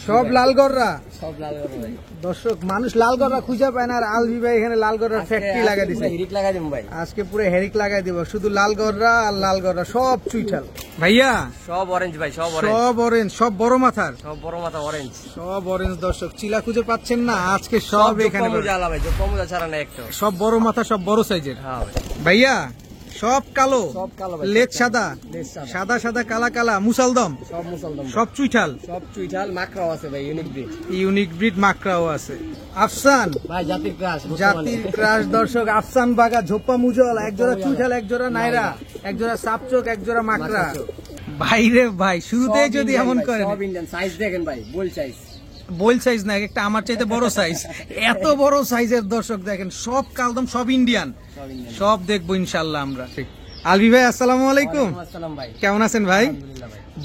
সব লালগড়রা দর্শক মানুষ লালগড়রা খুঁজে পায় না, আর আলভি ভাই এখানে লালগড়রা ফ্যাক্টরি লাগাই দিছে। আজকে পুরো হেরিক লাগাই দিব, শুধু লালগড়রা আর লালগড়রা, সব চুইঠাল ভাইয়া, সব অরেঞ্জ ভাই, সব অরেঞ্জ, সব বড় মাথার, সব বড় মাথা অরেঞ্জ, সব অরেঞ্জ। দর্শক চিলা খুঁজে পাচ্ছেন না, আজকে সব এখানে ছাড়া না একটা, সব বড় মাথা, সব বড় সাইজের। ভাইয়া সব কালো, লেজ সাদা, সাদা সাদা কালা কালা, মুসালদম, সব চুইঠাল, সব চুইঠাল। মাকড়াও আছে ভাই, ইউনিক ব্রিড মাকড়াও আছে। আফসান ভাই জাতির ক্রাশ, জাতির ক্রাশ। দর্শক আফসান বাগা, ঝোপ্পা মুজল, একজোড়া চুইঠাল, একজোড়া নাইরা, একজোড়া সাপচোক, একজোড়া মাকড়া। ভাইরে ভাই শুরুতে যদি এমন করেন, সব ইন্ডিয়ান সাইজ দেখেন ভাই, বল সাইজ, বল সাইজ না, একটা আমার চাইতে বড় সাইজ, এত বড় সাইজের। দর্শক দেখেন সব কালদম, সব ইন্ডিয়ান, সব দেখবো ইনশাল্লাহ আমরা। আলভি ভাই আসসালামু আলাইকুম, কেমন আছেন ভাই?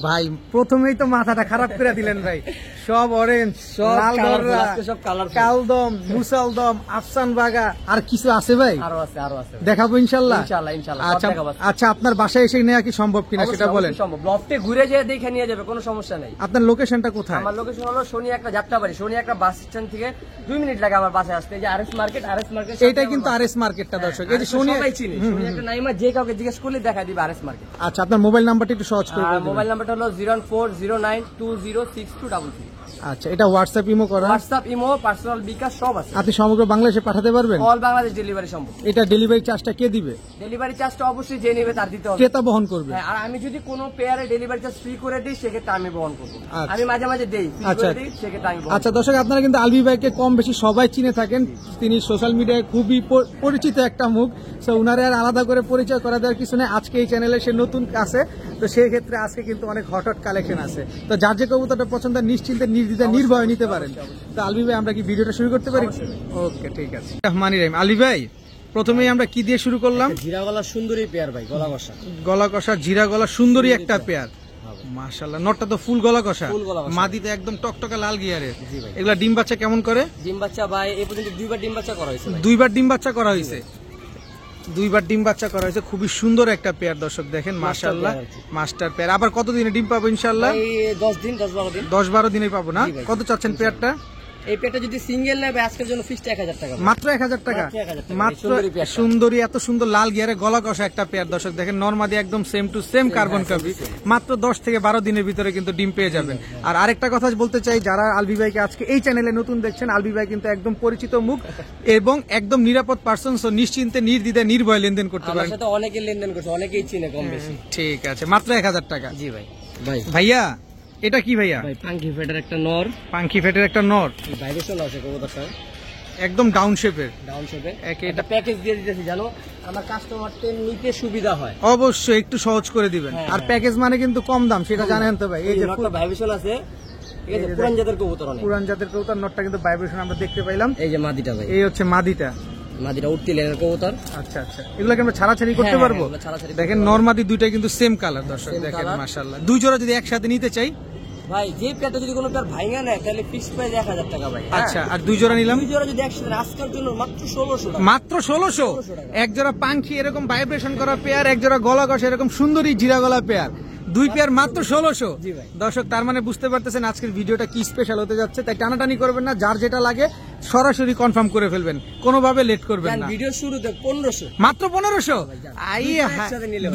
ভাই প্রথমেই তো মাথাটা খারাপ করে দিলেন ভাই, সব অরেঞ্জ, সব কালদম, মুসালদম, আফসান বাগা, আর কিছু আছে ভাই? আরো আছে, আরো আছে, দেখাবো ইনশাল্লাহ। আচ্ছা আপনার বাসায় এসে নেওয়া কি সম্ভব কিনা সেটা বলেন। ব্লকতে ঘুরে যেয়ে দেখে নিয়ে যাবে, কোনো সমস্যা নেই। আপনার লোকেশনটা কোথায়? আমার লোকেশন হলো শনি একটা যাত্রাবাড়ি, শনি একটা বাস স্ট্যান্ড থেকে 2 মিনিট লাগে আমার বাসায় আসতে। এই যে আরএস মার্কেট, আরএস মার্কেট, এটা কিন্তু আরএস মার্কেটটা দর্শক, এই যে শনি সবাই চিনে, শনি একটা নাইমা, যে কাউকে জিজ্ঞেস করলে দেখা দিবে আরএস মার্কেট। আচ্ছা আপনার মোবাইল নাম্বারটা একটু সহজ করে বলুন। মোবাইল নাম্বারটা হলো 01409206233। আচ্ছা এটা হোয়াটসঅ্যাপ ইমো করা? হোয়াটসঅ্যাপ, ইমো, পার্সোনাল, বিকাশ সব আছে। আপনি সমগ্র বাংলাদেশে পাঠাতে পারবেন? অল বাংলাদেশ ডেলিভারি সম্ভব। এটা ডেলিভারি চার্জটা কে দিবে? ডেলিভারি চার্জটা অবশ্যই যে নেবে তার দিতে হবে, ক্রেতা বহন করবে। হ্যাঁ, আর আমি যদি কোনো পেয়ারে ডেলিভারি চার্জ ফ্রি করে দিই সেক্ষেত্রে আমি বহন করব। আচ্ছা। আমি মাঝে মাঝে দেই, ফ্রি আচ্ছা। করে দিই, সেক্ষেত্রে আমি বহন আচ্ছা দর্শক আপনারা কিন্তু আলভি ভাইকে কম বেশি সবাই চিনে থাকেন, তিনি সোশ্যাল মিডিয়ায় খুবই পরিচিত একটা মুখ। সো উনারে আর আলাদা করে পরিচয় করা দেওয়ার কিছু নেই, আজকে এই চ্যানেলে সে নতুন আছে, তো সেই ক্ষেত্রে আজকে কিন্তু অনেক হট হট কালেকশন আছে। তো যার যে কবুতরটা পছন্দ নিশ্চিন্তে নির্দ্বিধায় নির্ভয়ে নিতে পারেন। তো আলভি ভাই আমরা কি ভিডিওটা শুরু করতে পারি? ওকে ঠিক আছে। মানি রাইম। আলভি ভাই প্রথমেই আমরা কি দিয়ে শুরু করলাম? জিরা গলা সুন্দরী পেয়ার ভাই, গলা কষা, গলা কষা, জিরা গলা সুন্দরী একটা পেয়ার। মাশাআল্লাহ, নটটা তো ফুল গলা কষা, মাদিতে একদম টকটকা লাল গিয়ারের। এগুলা ডিম বাচ্চা কেমন করে? ডিম বাচ্চা ভাই এই পর্যন্ত 2বার ডিম বাচ্চা করা হয়েছে। 2বার ডিম বাচ্চা করা হয়েছে, 2বার ডিম বাচ্চা করা হয়েছে। খুবই সুন্দর একটা পেয়ার দর্শক দেখেন, মাশাআল্লাহ মাস্টার পেয়ার। আবার কতদিনে ডিম পাবো ইনশাআল্লাহ? 10 দিন, 10-12 দিন, 10-12 দিনে পাবো না? কত চাচ্ছেন পেয়ারটা? এই পেয়ারটা যদি সিঙ্গেল নেবে আজকের জন্য ফিক্সড 1000 টাকা, মাত্র 1000 টাকা। মাত্র সুন্দরী, এত সুন্দর লাল গিয়ারে গলা কষা একটা পেয়ার দর্শক দেখেন, নরমাদি একদম same to same carbon copy. মাত্র 10 থেকে 12 দিনের ভিতরে কিন্তু ডিম পেয়ে যাবেন। আর আরেকটা কথা বলতে চাই, যারা আলভি ভাইকে আজকে এই চ্যানেলে নতুন দেখছেন, আলভি ভাই কিন্তু একদম পরিচিত মুখ এবং একদম নিরাপদ পার্সন, সো নিশ্চিন্তে নির্দ্বিধায় নির্ভয়ে লেনদেন করতে পারেন। আমার সাথে অনেকে লেনদেন করছে, অনেকেই চিনে কম বেশি। ঠিক আছে, মাত্র 1000 টাকা। জি ভাই। ভাইয়া এটা কি ভাইয়া? ভাই পাঙ্কি ফেটের একটা নর, পাঙ্কি ফেটের একটা নর, ভাইব্রেশন আছে কবুতরটা, একদম ডাউন শেপের। এটা প্যাকেজ দিয়ে দিতেছি জানো, আমার কাস্টমারদের নিতে সুবিধা হয়। অবশ্যই একটু সহজ করে দিবেন। আর প্যাকেজ মানে কিন্তু কম দাম, সেটা জানেন তো ভাই। এই যে ভাইব্রেশন আছে, এই যে পুরান জাতের কবুতর, পুরান জাতের কবুতর, নটটা কিন্তু ভাইব্রেশন আমরা দেখতে পাইলাম। এই যে মাদিটা ভাই, এই হচ্ছে মাদিটা, মাদিটা উঠতি লেনের কবুতর। আচ্ছা আচ্ছা, এগুলোকে আমরা ছাড়াছাড়ি করতে পারবো? দেখেন নরমাদি দুইটাই কিন্তু সেম কালার দর্শক দেখেন, মাশাআল্লাহ। দুই জোড়া যদি একসাথে নিতে চাই ভাই, যে পেয়ারটা যদি কোনো পেয়ার ভাঙা নেয় তাহলে ফিক্স প্রাইস 1000 টাকা ভাই। আচ্ছা, আর দুই জোড়া নিলাম? দুই জোড়া যদি একসাথে আজকের জন্য মাত্র 1600 টাকা। মাত্র 1600? এক জোড়া পাঙ্খি এরকম ভাইব্রেশন করা পেয়ার, এক জোড়া গলা কষা এরকম সুন্দরী জিরা গলা পেয়ার, দুই পেয়ার মাত্র 1600। দর্শক তার মানে বুঝতে পারতেছেন আজকের ভিডিওটা কি স্পেশাল হতে যাচ্ছে। তাই টানাটানি করবেন না, যার যেটা লাগে সরাসরি কনফার্ম করে ফেলবেন, কোনোভাবে লেট করবেন না। ভিডিও শুরুতে 1500, মাত্র 1500।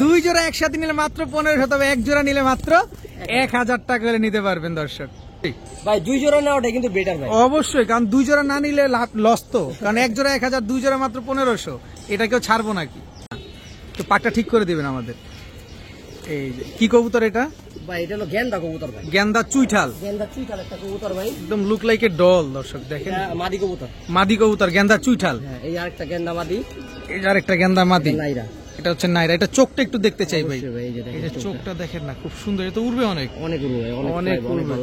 দুই জোড়া একসাথে নিলে মাত্র 1500, তবে এক জোড়া নিলে মাত্র 1000 টাকা করে নিতে পারবেন দর্শক। ভাই দুই জোড়া নেওয়াটা কিন্তু বেটার ভাই। অবশ্যই, কারণ দুই জোড়া না নিলে লস তো, কারণ এক জোড়া 1000, দুই জোড়া মাত্র 1500, এটা কেউ ছাড়বো নাকি? তো পাকটা ঠিক করে দিবেন আমাদের। এই যে কি কবুতর এটা ভাই? এটা হলো গেন্দা কবুতর ভাই, গেন্দা চুইঠাল, গেন্দা চুইঠাল একটা কবুতর ভাই, একদম লুক লাইক এ ডল দর্শক দেখেন। মাদি কবুতর, মাদি কবুতর গেন্দা চুইঠাল। এই আরেকটা গেন্দা মাদি, এই আরেকটা গেন্দা মাদি, নাইরা। এটা হচ্ছে নাইরা। এটা চোখটা একটু দেখতে চাই ভাই, এই যে চোখটা দেখেন না, খুব সুন্দর। এটা উড়বে অনেক, অনেক উড়বে, অনেক উড়বে।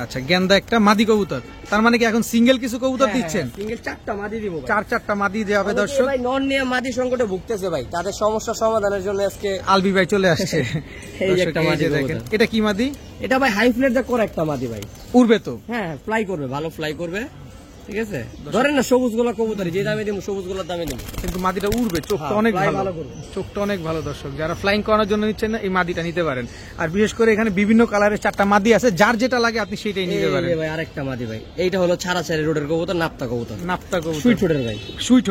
আচ্ছা গেন্দা একটা মাদি কবুতর, তার মানে কি এখন সিঙ্গেল কিছু কবুতর দিচ্ছেন? সিঙ্গেল 4টা মাদি দিব, 4টা মাদি দেওয়া হবে দর্শক। ভাই নন নিয়ে মাদি সংকটে ভুগতেছে ভাই, তাদের সমস্যা সমাধানের জন্য আজকে আলভি ভাই চলে আসছে। এই একটা মাদি দেখেন, এটা কি মাদি? এটা ভাই হাই ফ্লেট দা করে একটা মাদি ভাই, উড়বে তো? হ্যাঁ ফ্লাই করবে, ভালো ফ্লাই করবে। ঠিক আছে, ধরেন না সবুজ গোলা কবুতর যে দামে দিব সবুজ গোলার দামে দিব, কিন্তু মাদিটা উড়বে, চোখটা অনেক ভালো, চোখটা অনেক ভালো। দর্শক যারা ফ্লাইং করানোর জন্য নিচ্ছেন না, এই মাদিটা নিতে পারেন। আর বিশেষ করে এখানে বিভিন্ন কালারের 4টা মাদি আছে, যার যেটা লাগে আপনি সেটাই নিতে পারেন। ভাই আরেকটা মাদি ভাই, এইটা হলো ছাড়াছাড়ি রোডের কবুতর, নাপ্তা কবুতর, নাপ্তা কবুতর, সুইট ঠোঁটের ভাই, সুইট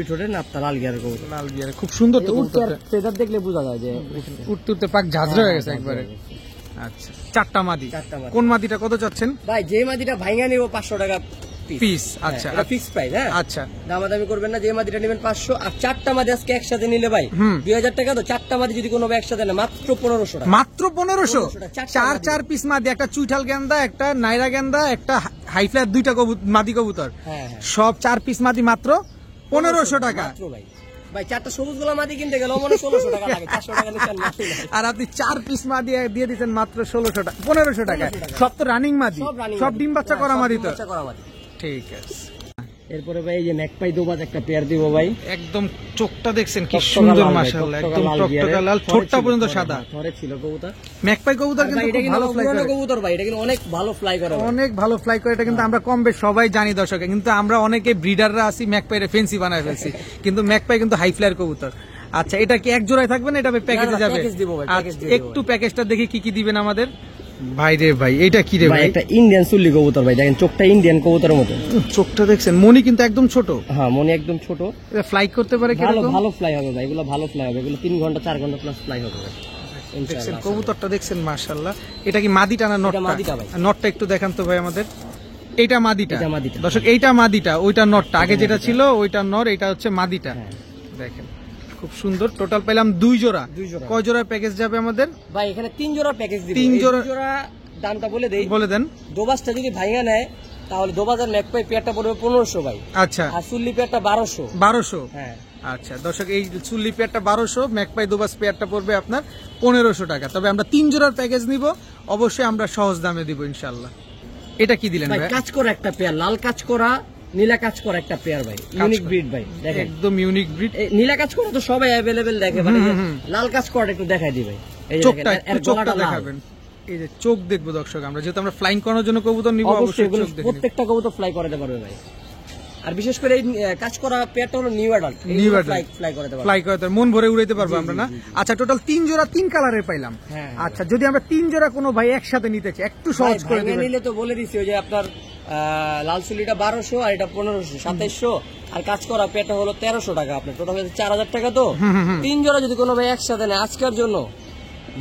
ঠোঁটের নাপ্তা লাল গিয়ারের কবুতর, লাল গিয়ারে খুব সুন্দর তো কবুতরটা, ফেদার দেখলে বোঝা যায় যে উঠতে উঠতে পাক ঝাঁঝরা হয়ে গেছে একবারে। আচ্ছা 4টা মাদি, কোন মাদিটা কত চাচ্ছেন ভাই? যে মাদিটা ভাঙা নিব 500 টাকা পিস। আচ্ছা এটা ফিক্স প্রাইস। হ্যাঁ আচ্ছা, দামাদামি করবেন না, যে মাদিটা নেবেন 500, আর 4টা মাদি আজকে একসাথে নিলে ভাই 2000 টাকা। তো 4টা মাদি যদি কোনো ভাই একসাথে নেয় মাত্র 1500 টাকা, মাত্র 1500। 4 পিস মাদি, একটা চুইঠাল গেন্দা, একটা নাইরা গেন্দা, একটা হাইফ্লার, 2টা মাদি কবুতর, সব 4 পিস মাদি মাত্র 1500 টাকা ভাই। ভাই 4টা সবুজ গোলা মাদি কিনতে গেলে মানে 1600 টাকা লাগে, 400 টাকা নিচে মাটি নাই। আর আপনি 4 পিস মাদি দিয়ে দিচ্ছেন মাত্র 1600 টাকা, 1500 টাকা। সব তো রানিং মাদি, সব ডিম বাচ্চা করা মাদি তো। ঠিক আছে। এরপরে ভাই এই যে ম্যাকপাই দোবাজ একটা পেয়ার দিব ভাই, একদম চোখটা দেখছেন কি সুন্দর, মাশাআল্লাহ, একদম টকটকা লাল, ঠোঁটটা পর্যন্ত সাদা। ধরে ছিল কবুতর, ম্যাকপাই কবুতর কিন্তু খুব ভালো ফ্লাই করে কবুতর ভাই, এটা কিন্তু অনেক ভালো ফ্লাই করে, অনেক ভালো ফ্লাই করে। এটা কিন্তু আমরা কম বেশ সবাই জানি দর্শক, কিন্তু আমরা অনেকে ব্রিডাররা আছি ম্যাকপাইরে ফেন্সি বানায় ফেলছি, কিন্তু ম্যাকপাই কিন্তু হাই ফ্লাইয়ের কবুতর। আচ্ছা এটা কি এক জোড়ায় থাকবে না, এটা প্যাকেজে যাবে? একটু প্যাকেজটা দেখি কি কি দিবেন আমাদের। ভাই রে ভাই, এটা কি রে ভাই? একটা ইন্ডিয়ান সুল্লি কবুতর ভাই, দেখেন চোখটা ইন্ডিয়ান কবুতরের মতো, চোখটা দেখছেন, মনি কিন্তু একদম ছোট। হ্যাঁ মনি একদম ছোট, এটা ফ্লাই করতে পারে কি? ভালো ফ্লাই হবে ভাই, এগুলো ভালো ফ্লাই হবে, এগুলো 3 ঘন্টা 4 ঘন্টা প্লাস ফ্লাই হবে ভাই। দেখছেন কবুতরটা দেখছেন, মাশাআল্লাহ। এটা কি মাদিটা না নটটা? নটটা একটু দেখান তো ভাই আমাদের। এইটা মাদিটা দর্শক, এইটা মাদিটা, ওইটা নটটা, আগে যেটা ছিল ওইটা নর, এটা হচ্ছে মাদিটা। দেখেন খুব সুন্দর। টোটাল পেলাম 2 জোড়া। কয় জোড়ার প্যাকেজ যাবে আমাদের ভাই? এখানে 3 জোড়ার প্যাকেজ দিব। 3 জোড়া দামটা বলে দেই, বলে দেন। দোবাজটা যদি ভাঙা নেয় তাহলে দোবাজের ম্যাকপাই পেয়ারটা পড়বে 1500 ভাই। আচ্ছা, আর সুল্লি পেয়ারটা 1200। 1200? হ্যাঁ। আচ্ছা দর্শক, এই চুল্লি পেয়ারটা 1200, ম্যাকপাই দোবাজ পেয়ারটা পড়বে আপনার 1500 টাকা। তবে আমরা 3 জোড়ার প্যাকেজ নিব, অবশ্যই আমরা সহজ দামে দিব ইনশাআল্লাহ। এটা কি দিলেন ভাই? কাজ করা একটা পেয়ার, লাল কাজ করা নীলা কাজ করা একটা পেয়ার ভাই, ইউনিক ব্রিড ভাই, দেখেন একদম ইউনিক ব্রিড। নীলা কাজ করা তো সবাই अवेलेबल দেখে, মানে লাল কাজ করা একটু দেখাই দিই ভাই। এই যে চোখটা, চোখটা দেখাবেন। এই যে চোখ দেখবো দর্শক আমরা, যেহেতু আমরা ফ্লাইং করানোর জন্য কবুতর নিব, অবশ্যই চোখ দেখব। প্রত্যেকটা কবুতর ফ্লাই করাতে পারবে ভাই। আর বিশেষ করে এই কাজ করা পেয়ারটা হলো নিউ অ্যাডাল্ট, ফ্লাই করাতে পারবে, ফ্লাই করাতে মন ভরে উড়াইতে পারবো আমরা না? আচ্ছা টোটাল 3 জোড়া 3 কালারের পাইলাম। আচ্ছা যদি আমরা 3 জোড়া কোনো ভাই একসাথে নিতে চাই, একটু সহজ করে দিবেন। নিলে তো বলে দিছি, ওই যে আপনার লাল সুলিটা 1200 আর এটা 1500, 2700, আর কাজ করা পেয়ারটা হলো 1300 টাকা। আপনার টোটাল 4000 টাকা। তো 3 জোড়া যদি কোনো ভাই একসাথে নেয় আজকের জন্য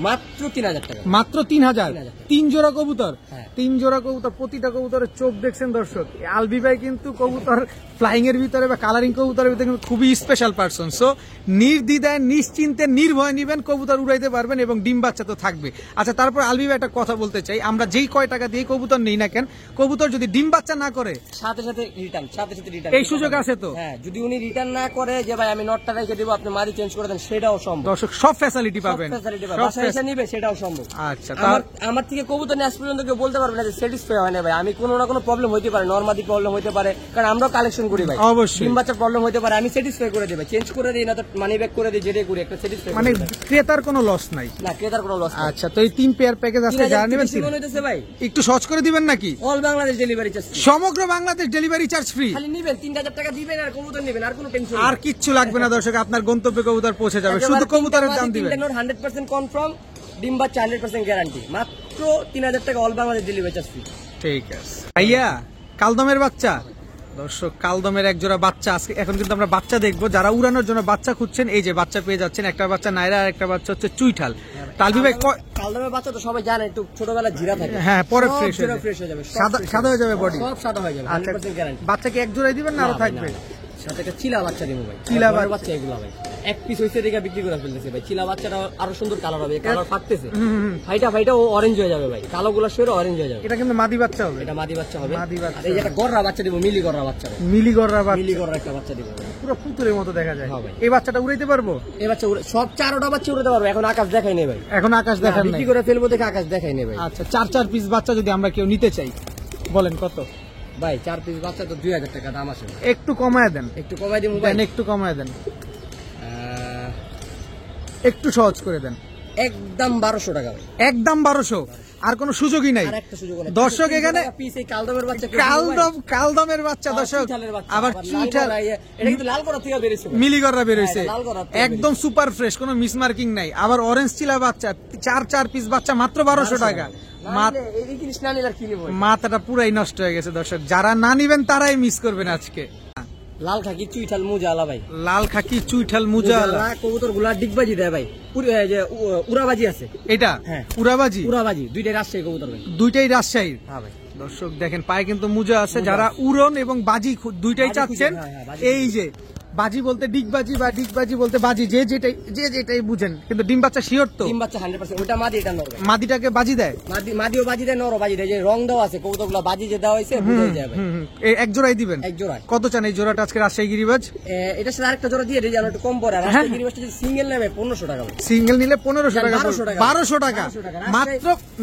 মাত্র 3000 টাকা, মাত্র 3000। 3 জোড়া কবুতর, 3 জোড়া কবুতর, প্রতিটা কবুতরের চোখ দেখছেন দর্শক। আলবি ভাই কিন্তু কবুতর ফ্লাইং এর ভিতরে বা কালারিং কবুতরের ভিতরে কিন্তু খুবই স্পেশাল পারসন। সো নির্দ্বিধায় নিশ্চিন্তে নির্ভয় নিবেন, কবুতর উড়াইতে পারবেন এবং ডিম বাচ্চা তো থাকবে। আচ্ছা তারপর আলবি ভাই একটা কথা বলতে চাই, আমরা যেই কয় টাকা দিয়ে কবুতর নেই না কেন, কবুতর যদি ডিম বাচ্চা না করে সাথে সাথে রিটার্ন, এই সুযোগ আছে তো? হ্যাঁ, যদি উনি রিটার্ন না করে যে ভাই আমি নটটা রেখে দিব আপনি মাদি চেঞ্জ করে দেন, সেটাও সম্ভব। দর্শক সব ফ্যাসিলিটি পাবেন, সেটাও সম্ভব। আচ্ছা আমার থেকে কবুতর নিয়ে আজ পর্যন্ত কেউ বলতে পারবে না যে স্যাটিসফাই হয় না ভাই। আমি কোনো না কোনো প্রবলেম হইতে পারে, নরমাদি প্রবলেম হইতে পারে, কারণ আমরাও কালেকশন করি ভাই। অবশ্যই ডিম বাচ্চার প্রবলেম হইতে পারে, আমি স্যাটিসফাই করে দিই ভাই, চেঞ্জ করে দিই না তো মানি ব্যাক করে দিই, যেটাই করি একটা স্যাটিসফাই, মানে ক্রেতার কোনো লস নাই। না, ক্রেতার কোনো লস নাই। আচ্ছা তো এই 3 পেয়ার প্যাকেজ আছে, যারা নেবেন ভাই একটু সহজ করে দিবেন নাকি? অল বাংলাদেশ ডেলিভারি চার্জ, সমগ্র বাংলাদেশ ডেলিভারি চার্জ ফ্রি। খালি নেবেন 3000 টাকা দিবেন আর কবুতর নেবেন, আর কোনো টেনশন আর কিচ্ছু লাগবে না দর্শক, আপনার গন্তব্যে কবুতর পৌঁছে যাবে, শুধু কবুতরের দাম দিবেন। 100% কনফার্ম, ডিম বাচ্চা 100% গ্যারান্টি, মাত্র 3000 টাকা all Bangladesh delivery charge free. ঠিক আছে ভাইয়া, কালদমের বাচ্চা দর্শক, কালদমের এক জোড়া বাচ্চা আজকে, এখন কিন্তু আমরা বাচ্চা দেখবো। যারা উড়ানোর জন্য বাচ্চা খুঁজছেন, এই যে বাচ্চা পেয়ে যাচ্ছেন, একটা বাচ্চা নাইরা আর একটা বাচ্চা হচ্ছে চুইঠাল। তালবি ভাই কালদমের বাচ্চা তো সবাই জানে একটু ছোটবেলায় জিরা থাকে, হ্যাঁ পরে ফ্রেশ হয়ে যাবে, সাদা হয়ে যাবে, বডি সব সাদা হয়ে যাবে, 100% গ্যারান্টি। বাচ্চা কি এক জোড়াই দিবেন না আরো থাকবে? সাথে একটা চিলা বাচ্চা দিব ভাই, চিলা বাচ্চা এগুলো ভাই এক পিস হইছে দেখে বিক্রি করে ফেলতেছে ভাই। চিলা বাচ্চাটা আরো সুন্দর কালার হবে, কালার ফাটতেছে, ফাইটা ও অরেঞ্জ হয়ে যাবে ভাই, কালো গুলো সরে অরেঞ্জ হয়ে যাবে। এটা কিন্তু মাদি বাচ্চা হবে, এটা মাদি বাচ্চা হবে। মাদি বাচ্চা, আর এই যে একটা গররা বাচ্চা দিব, মিলি গররা বাচ্চা, মিলি গররা একটা বাচ্চা দিব, পুরো পুতুলের মতো দেখা যায়। এই বাচ্চাটা উড়াইতে পারবো? এই বাচ্চা সব 4টা বাচ্চা উড়াতে পারবো। এখন আকাশ দেখাই নেই ভাই, এখন আকাশ দেখান নাই, বিক্রি করে ফেলবো দেখে আকাশ দেখাই নেই ভাই। আচ্ছা 4 পিস বাচ্চা যদি আমরা কেউ নিতে চাই, বলেন কত? ভাই 4 পিস বাচ্চা তো 2000 টাকা দাম আছে, একটু কমায় দেন, একটু কমাই দিন ভাই, একটু কমায় দেন, একটু সহজ করে দেন। একদম 1200 টাকা ভাই, একদম 1200। আর কোনো সুযোগই নাই। আর একটা সুযোগ নাই। দর্শক এখানে পিস এই কালদমের বাচ্চা কালদমের বাচ্চা দর্শক, আবার চুইঠাল এটা কিন্তু লাল করা থেকে বেরিয়েছে, মিলিগররা বেরোইছে, লাল করা থেকে একদম সুপার ফ্রেশ, কোনো মিসমার্কিং নাই। আবার অরেঞ্জ চিলা বাচ্চা 4 পিস বাচ্চা মাত্র 1200 টাকা। এই জিনিস না নিলে আর কি নিব? মাথাটা পুরাই নষ্ট হয়ে গেছে দর্শক, যারা না নিবেন তারাই মিস করবেন আজকে। লাল খাকি চুইঠাল মুজালা ভাই, লাল খাকি চুইঠাল মুজালা কবুতর গুলা ডিগবাজি দেয় ভাই, উড়াবাজি আছে। এটা হ্যাঁ উড়াবাজি, উড়াবাজি দুইটাই রাজশাহী কবুতর ভাই, দুইটাই রাজশাহীর। হ্যাঁ ভাই দর্শক দেখেন পায়ে কিন্তু মুজা আছে, যারা উড়ন এবং বাজি দুইটাই বাজি চাচ্ছেন, খুঁজে, হ্যাঁ, বাজি এই যে বাজি বলতে ডিগবাজি বা ডিগবাজি বলতে বাজি, যে যেটাই বুঝেন, কিন্তু ডিম বাচ্চা শিওর তো? ডিম বাচ্চা 100%, ওটা মাদি, এটা নর ভাই। মাদিটাকে বাজি দেয়, মাদিও বাজি দেয়, নরও বাজি দেয়। যে রং দেওয়া আছে কবুতর গুলা বাজি যে দেওয়া হয়েছে বুঝে যায় ভাই। এই এক জোড়াই দিবেন? এক জোড়ায়। কত চান এই জোড়াটা আজকে রাজশাহী গিরিবাজ? এটার সাথে আরেকটা জোড়া দিয়ে দিই, যেন একটু কম পড়ে। আর রাজশাহী গিরিবাজটা যদি সিঙ্গেল নেবে 1500 টাকা ভাই। সিঙ্গেল নিলে 1500 টাকা, 1200 টাকা, 1200 টাকা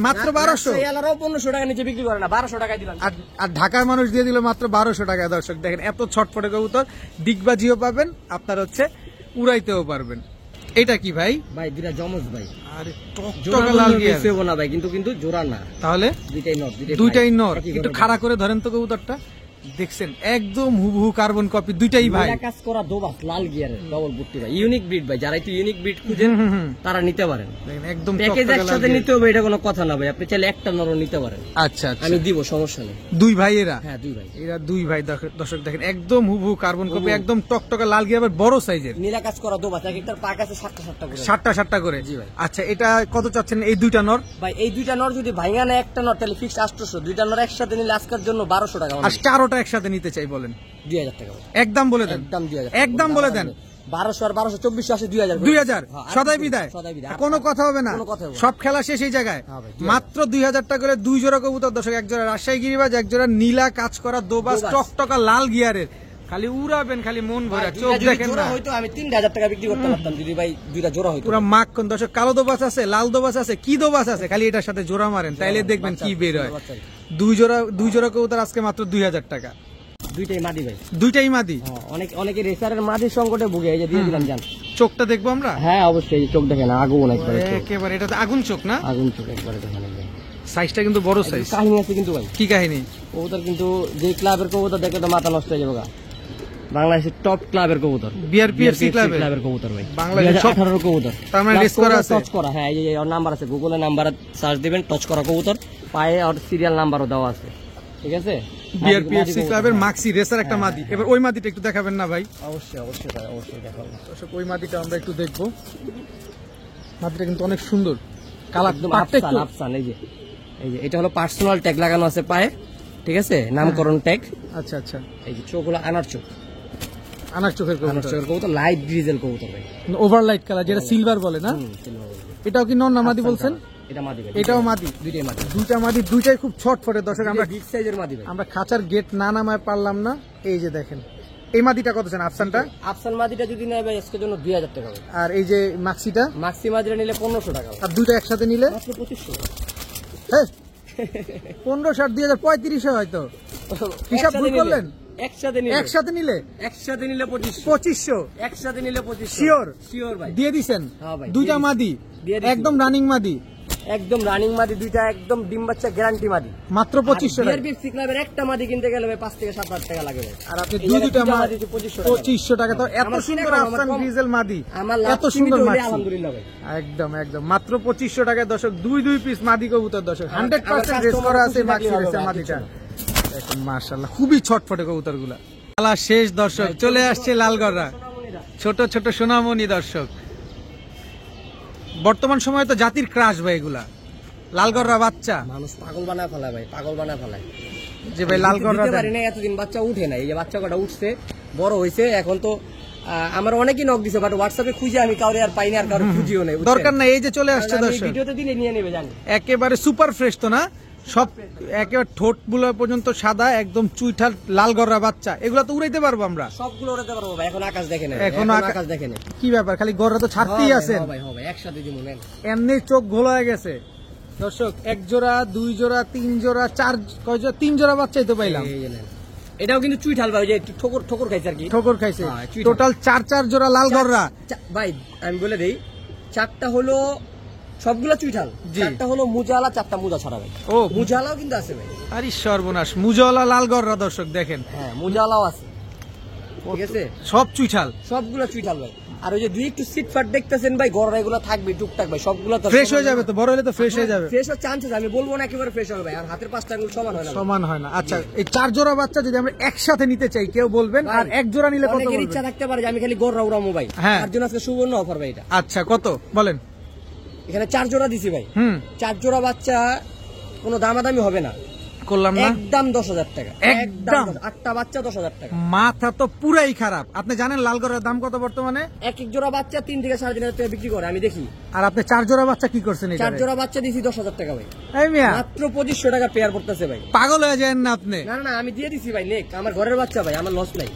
মাত্র 1200। এলারাও 1500 টাকা নিচে বিক্রি করে না, 1200 টাকায় দিলাম। আর ঢাকার মানুষ দিয়ে দিল মাত্র 1200 টাকা। দর্শক দেখেন এত ছটফটে কবুতর, ডিগবাজিও পাবেন, আপনার হচ্ছে উড়াইতেও পারবেন। এটা কি ভাই? ভাই দুইটা জমজ ভাই। আরে জোড়া টকটকে লাল গিয়ার ফেবো না ভাই, কিন্তু জোড়া না, তাহলে দুইটাই নর, দুইটাই নর। একটু খাড়া করে ধরেন তো কবুতরটা, দেখছেন একদম হুবহু কার্বন কপি, দুইটাই ভাই। কাজ করা দোবাস লাল গিয়ারের ডবল বুট্টি ভাই, ইউনিক ব্রিড ভাই। যারা একটু ইউনিক ব্রিড খুঁজেন তারা নিতে পারেন, দেখেন একদম প্যাকেজ টকটকে লাল একসাথে গিয়ার। নিতে হবে এটা কোনো কথা না ভাই। আপনি চাইলে একটা নর নিতে পারেন, আচ্ছা আচ্ছা, আমি দিব, সমস্যা নেই। দুই ভাই এরা? হ্যাঁ দুই ভাই, এরা দুই ভাই। দর্শক দেখেন একদম হুবহু কার্বন কপি, একদম টকটকে লাল গিয়ার, আবার বড় সাইজের, নীলা কাজ করা দোবাস। এক একটার পাক আছে 7টা করে, 7টা করে। জি ভাই। আচ্ছা এটা কত চাচ্ছেন এই দুইটা নর? ভাই এই দুইটা নর যদি ভাঙা না একটা নর, তাহলে ফিক্স 800। দুইটা নর একসাথে নিলে আজকের জন্য 1200 টাকা। আর চারোটা একসাথে নিতে চাই বলেন? 2000 টাকা ভাই, একদম বলে দেন, একদম 2000, একদম বলে দেন। 1200 আর 1200 2400 আসে 2000, 2000 সদাই বিদায়, কোনো কথা হবে না, কোনো কথা হবে না। সব খেলা শেষ এই জায়গায়। হ্যাঁ ভাই, মাত্র 2000 টাকা করে দুই জোড়া কবুতর দর্শক, এক জোড়া রাজশাহী গিরিবাজ, এক জোড়া নীলা কাজ করা দোবাস টকটকা লাল গিয়ারের। খালি উড়াবেন, খালি মন ভরা, চোখ দেখেন না। হয়তো আমি 3000 টাকা বিক্রি করতে পারতাম যদি ভাই দুইটা জোড়া হইতো। পুরা মাখন দর্শক, কালো দোবাস আছে, লাল দোবাস আছে, কি দোবাস আছে, খালি এটার সাথে জোড়া মারেন, তাইলে দেখবেন কি বের হয়। দুই জোড়া কবুতর আজকে মাত্র 2000 টাকা, দুইটাই মাদি ভাই, দুইটাই মাদি। অনেকে রেসারের মাদির সংকটে ভুগে, এই যে দিয়ে দিলাম জান। চোখটা দেখবো আমরা? হ্যাঁ অবশ্যই, চোখ দেখেন আগুন একবারে, একেবারে এটা তো আগুন চোখ না? আগুন চোখ একবারে দেখেন। সাইজটা কিন্তু বড় সাইজ। কাহিনী আছে কিন্তু ভাই। কি কাহিনী? কবুতর কিন্তু যে ক্লাবের কবুতর দেখে তো মাথা নষ্ট হয়ে যাবে। বাংলাদেশের টপ ক্লাবের কবুতর, বিআরপিএফসি ক্লাবের কবুতর ভাই, বাংলাদেশের 2018 কবুতর। তার মানে রেস করা আছে, টচ করা। হ্যাঁ এই যে ওর নাম্বার আছে, গুগলে নাম্বারে সার্চ দিবেন, টচ করা কবুতর, পায়ে আর সিরিয়াল নাম্বারও দেওয়া আছে, ঠিক আছে? বিআরপিএফসি ক্লাবের মাক্সি রেসার একটা মাদি। এবার ওই মাদিটা একটু দেখাবেন না ভাই? অবশ্যই অবশ্যই ভাই, অবশ্যই দেখাবো। দর্শক ওই মাদিটা আমরা একটু দেখবো। মাদিটা কিন্তু অনেক সুন্দর, কালার একদম আফসান। এই যে এটা হলো পার্সোনাল ট্যাগ লাগানো আছে পায়ে, ঠিক আছে? নামকরণ ট্যাগ। আচ্ছা আচ্ছা। এই যে চোখগুলো আনার চোখ, আনার চোখের কবুতর, লাইট গ্রিজেল কবুতর ভাই, ওভার লাইট কালার, যেটা সিলভার বলে না? এটাও কি নর না মাদি বলছেন? এটা মাদি ভাই, এটাও মাদি, দুইটাই মাদি। দুইটা মাদি, দুইটাই খুব ছটফটে দর্শক। আমরা বিগ সাইজের মাদি ভাই, আমরা খাঁচার গেট না নামায় পারলাম না। এই যে দেখেন এই মাদিটা কত চান? আফসানটা? আফসান মাদিটা যদি নেয় ভাই আজকের জন্য 2000 টাকা ভাই। আর এই যে মাক্সিটা? মাক্সি মাদিটা নিলে 1500 টাকা। আর দুইটা একসাথে নিলে মাত্র 2500। হ্যাঁ 15 60 2000 3500 হয়তো। হিসাব ভুল করলেন? একসাথে নিলে 2500, একসাথে নিলে 2500 শিওর ভাই, দিয়ে দিছেন। হ্যাঁ ভাই, দুইটা মাদি একদম রানিং মাদি, একদম রানিং মাদি, দুইটা একদম ডিম বাচ্চা গ্যারান্টি মাদি, মাত্র 2500 টাকা। বিআরপিএফসি ক্লাবের একটা মাদি কিনতে গেলে ভাই 5 থেকে 7 টাকা লাগে ভাই। আর আপনি দুইটা মাদি 2500 টাকা। তো এত সুন্দর আফসান ডিজেল মাদি, এত সুন্দর মাদি, আলহামদুলিল্লাহ ভাই, একদম একদম মাত্র 2500 টাকায় দর্শক দুই পিস মাদি কবুতর দর্শক, 100% রেস করা আছে মাক্সি রেসের মাদিটা। দেখুন মাশাআল্লাহ, খুবই ছটফটে কবুতরগুলা। খেলা শেষ দর্শক, চলে আসছে লালগড়রা, ছোট ছোট সোনামণি দর্শক। বর্তমান সময়ে তো জাতির ক্রাশ ভাই এগুলা, লালগড়রা বাচ্চা। মানুষ পাগল বানায় ফেলায় ভাই, পাগল বানায় ফেলায় যে ভাই লালগড়রা পারি না, এতদিন বাচ্চা উঠে না। এই যে বাচ্চা কটা উঠছে, বড় হয়েছে, এখন তো আমার অনেকেই নক দিছে, বাট হোয়াটসঅ্যাপে খুঁজে আমি কাউরে আর পাইনি, আর কারো খুঁজিও নাই, দরকার নাই। এই যে চলে আসছে দর্শক, ভিডিওতে দিলে নিয়ে নেবে জানি, একেবারে সুপার ফ্রেশ তো না, সব একেবারে ঠোঁট গুলো পর্যন্ত সাদা, একদম চুইঠাল লালগড়রা বাচ্চা। এগুলা তো উড়াইতে পারবো আমরা, সবগুলো উড়াইতে পারবো ভাই। এখন আকাশ দেখেন, এখন আকাশ দেখেন কি ব্যাপার, খালি গড়রা তো ছাড়তেই আছেন ভাই, হবে একসাথে দিব নেন, এমনি চোখ ঘোলা হয়ে গেছে দর্শক। এক জোড়া, দুই জোড়া, তিন জোড়া, চার, কয় জোড়া? 3 জোড়া বাচ্চাই তো পাইলাম। এটাও কিন্তু চুইঠাল ভাই, যে একটু ঠোকর খাইছে আর কি, ঠোকর খাইছে। টোটাল 4 জোড়া লালগড়রা ভাই। আমি বলে দেই, 4টা হলো সবগুলো চুইঠাল, জি। চারটা হলো মুজালা, চারটা মুজা ছাড়া ভাই। ও মুজালাও কিন্তু আছে ভাই। আরে সর্বনাশ, মুজওয়ালা লাল গররা দর্শক দেখেন, হ্যাঁ মুজালাও আছে, ঠিক আছে, সব চুইঠাল সবগুলো চুইঠাল ভাই। আর ওই যে দুই একটু সিটফাট দেখতেছেন ভাই, গররা এগুলো থাকবে টুকটাক ভাই, সবগুলো তো ফ্রেশ হয়ে যাবে তো, বড় হলে তো ফ্রেশ হয়ে যাবে। ফ্রেশ হওয়ার চান্সেস, আমি বলবো না একেবারে ফ্রেশ হবে ভাই, আর হাতের পাঁচটা আঙুল সমান হয় না ভাই। সমান হয় না। আচ্ছা, এই 4 জোড়া বাচ্চা যদি আমরা একসাথে নিতে চাই কেউ বলবেন, আর এক জোড়া নিলে কত অনেকের বলবেন? ইচ্ছা থাকতে পারে যে আমি খালি গররা উড়ামো ভাই, হ্যাঁ। তার জন্য আজকে সুবর্ণ অফার ভাই এটা। আচ্ছা, কত বলেন? এখানে 4 জোড়া দিছি ভাই, 4 জোড়া বাচ্চা কোনো দামাদামি হবে না, করলাম না, একদম 10,000 টাকা, একদম। 8টা বাচ্চা 10,000 টাকা। মাথা তো পুরাই খারাপ। আপনি জানেন লাল গররার দাম কত বর্তমানে? এক এক জোড়া বাচ্চা 3 থেকে 3,500 টাকা বিক্রি করে, আমি দেখি। আর আপনি 4 জোড়া বাচ্চা কি করছেন? 4 জোড়া বাচ্চা দিছি 10,000 টাকা ভাই, এই মিয়া মাত্র 2500 টাকা পেয়ার পড়তেছে ভাই। পাগল হয়ে যান না আপনি? না না, আমি দিয়ে দিছি ভাই, নেক আমার ঘরের বাচ্চা ভাই, আমার লস নাই।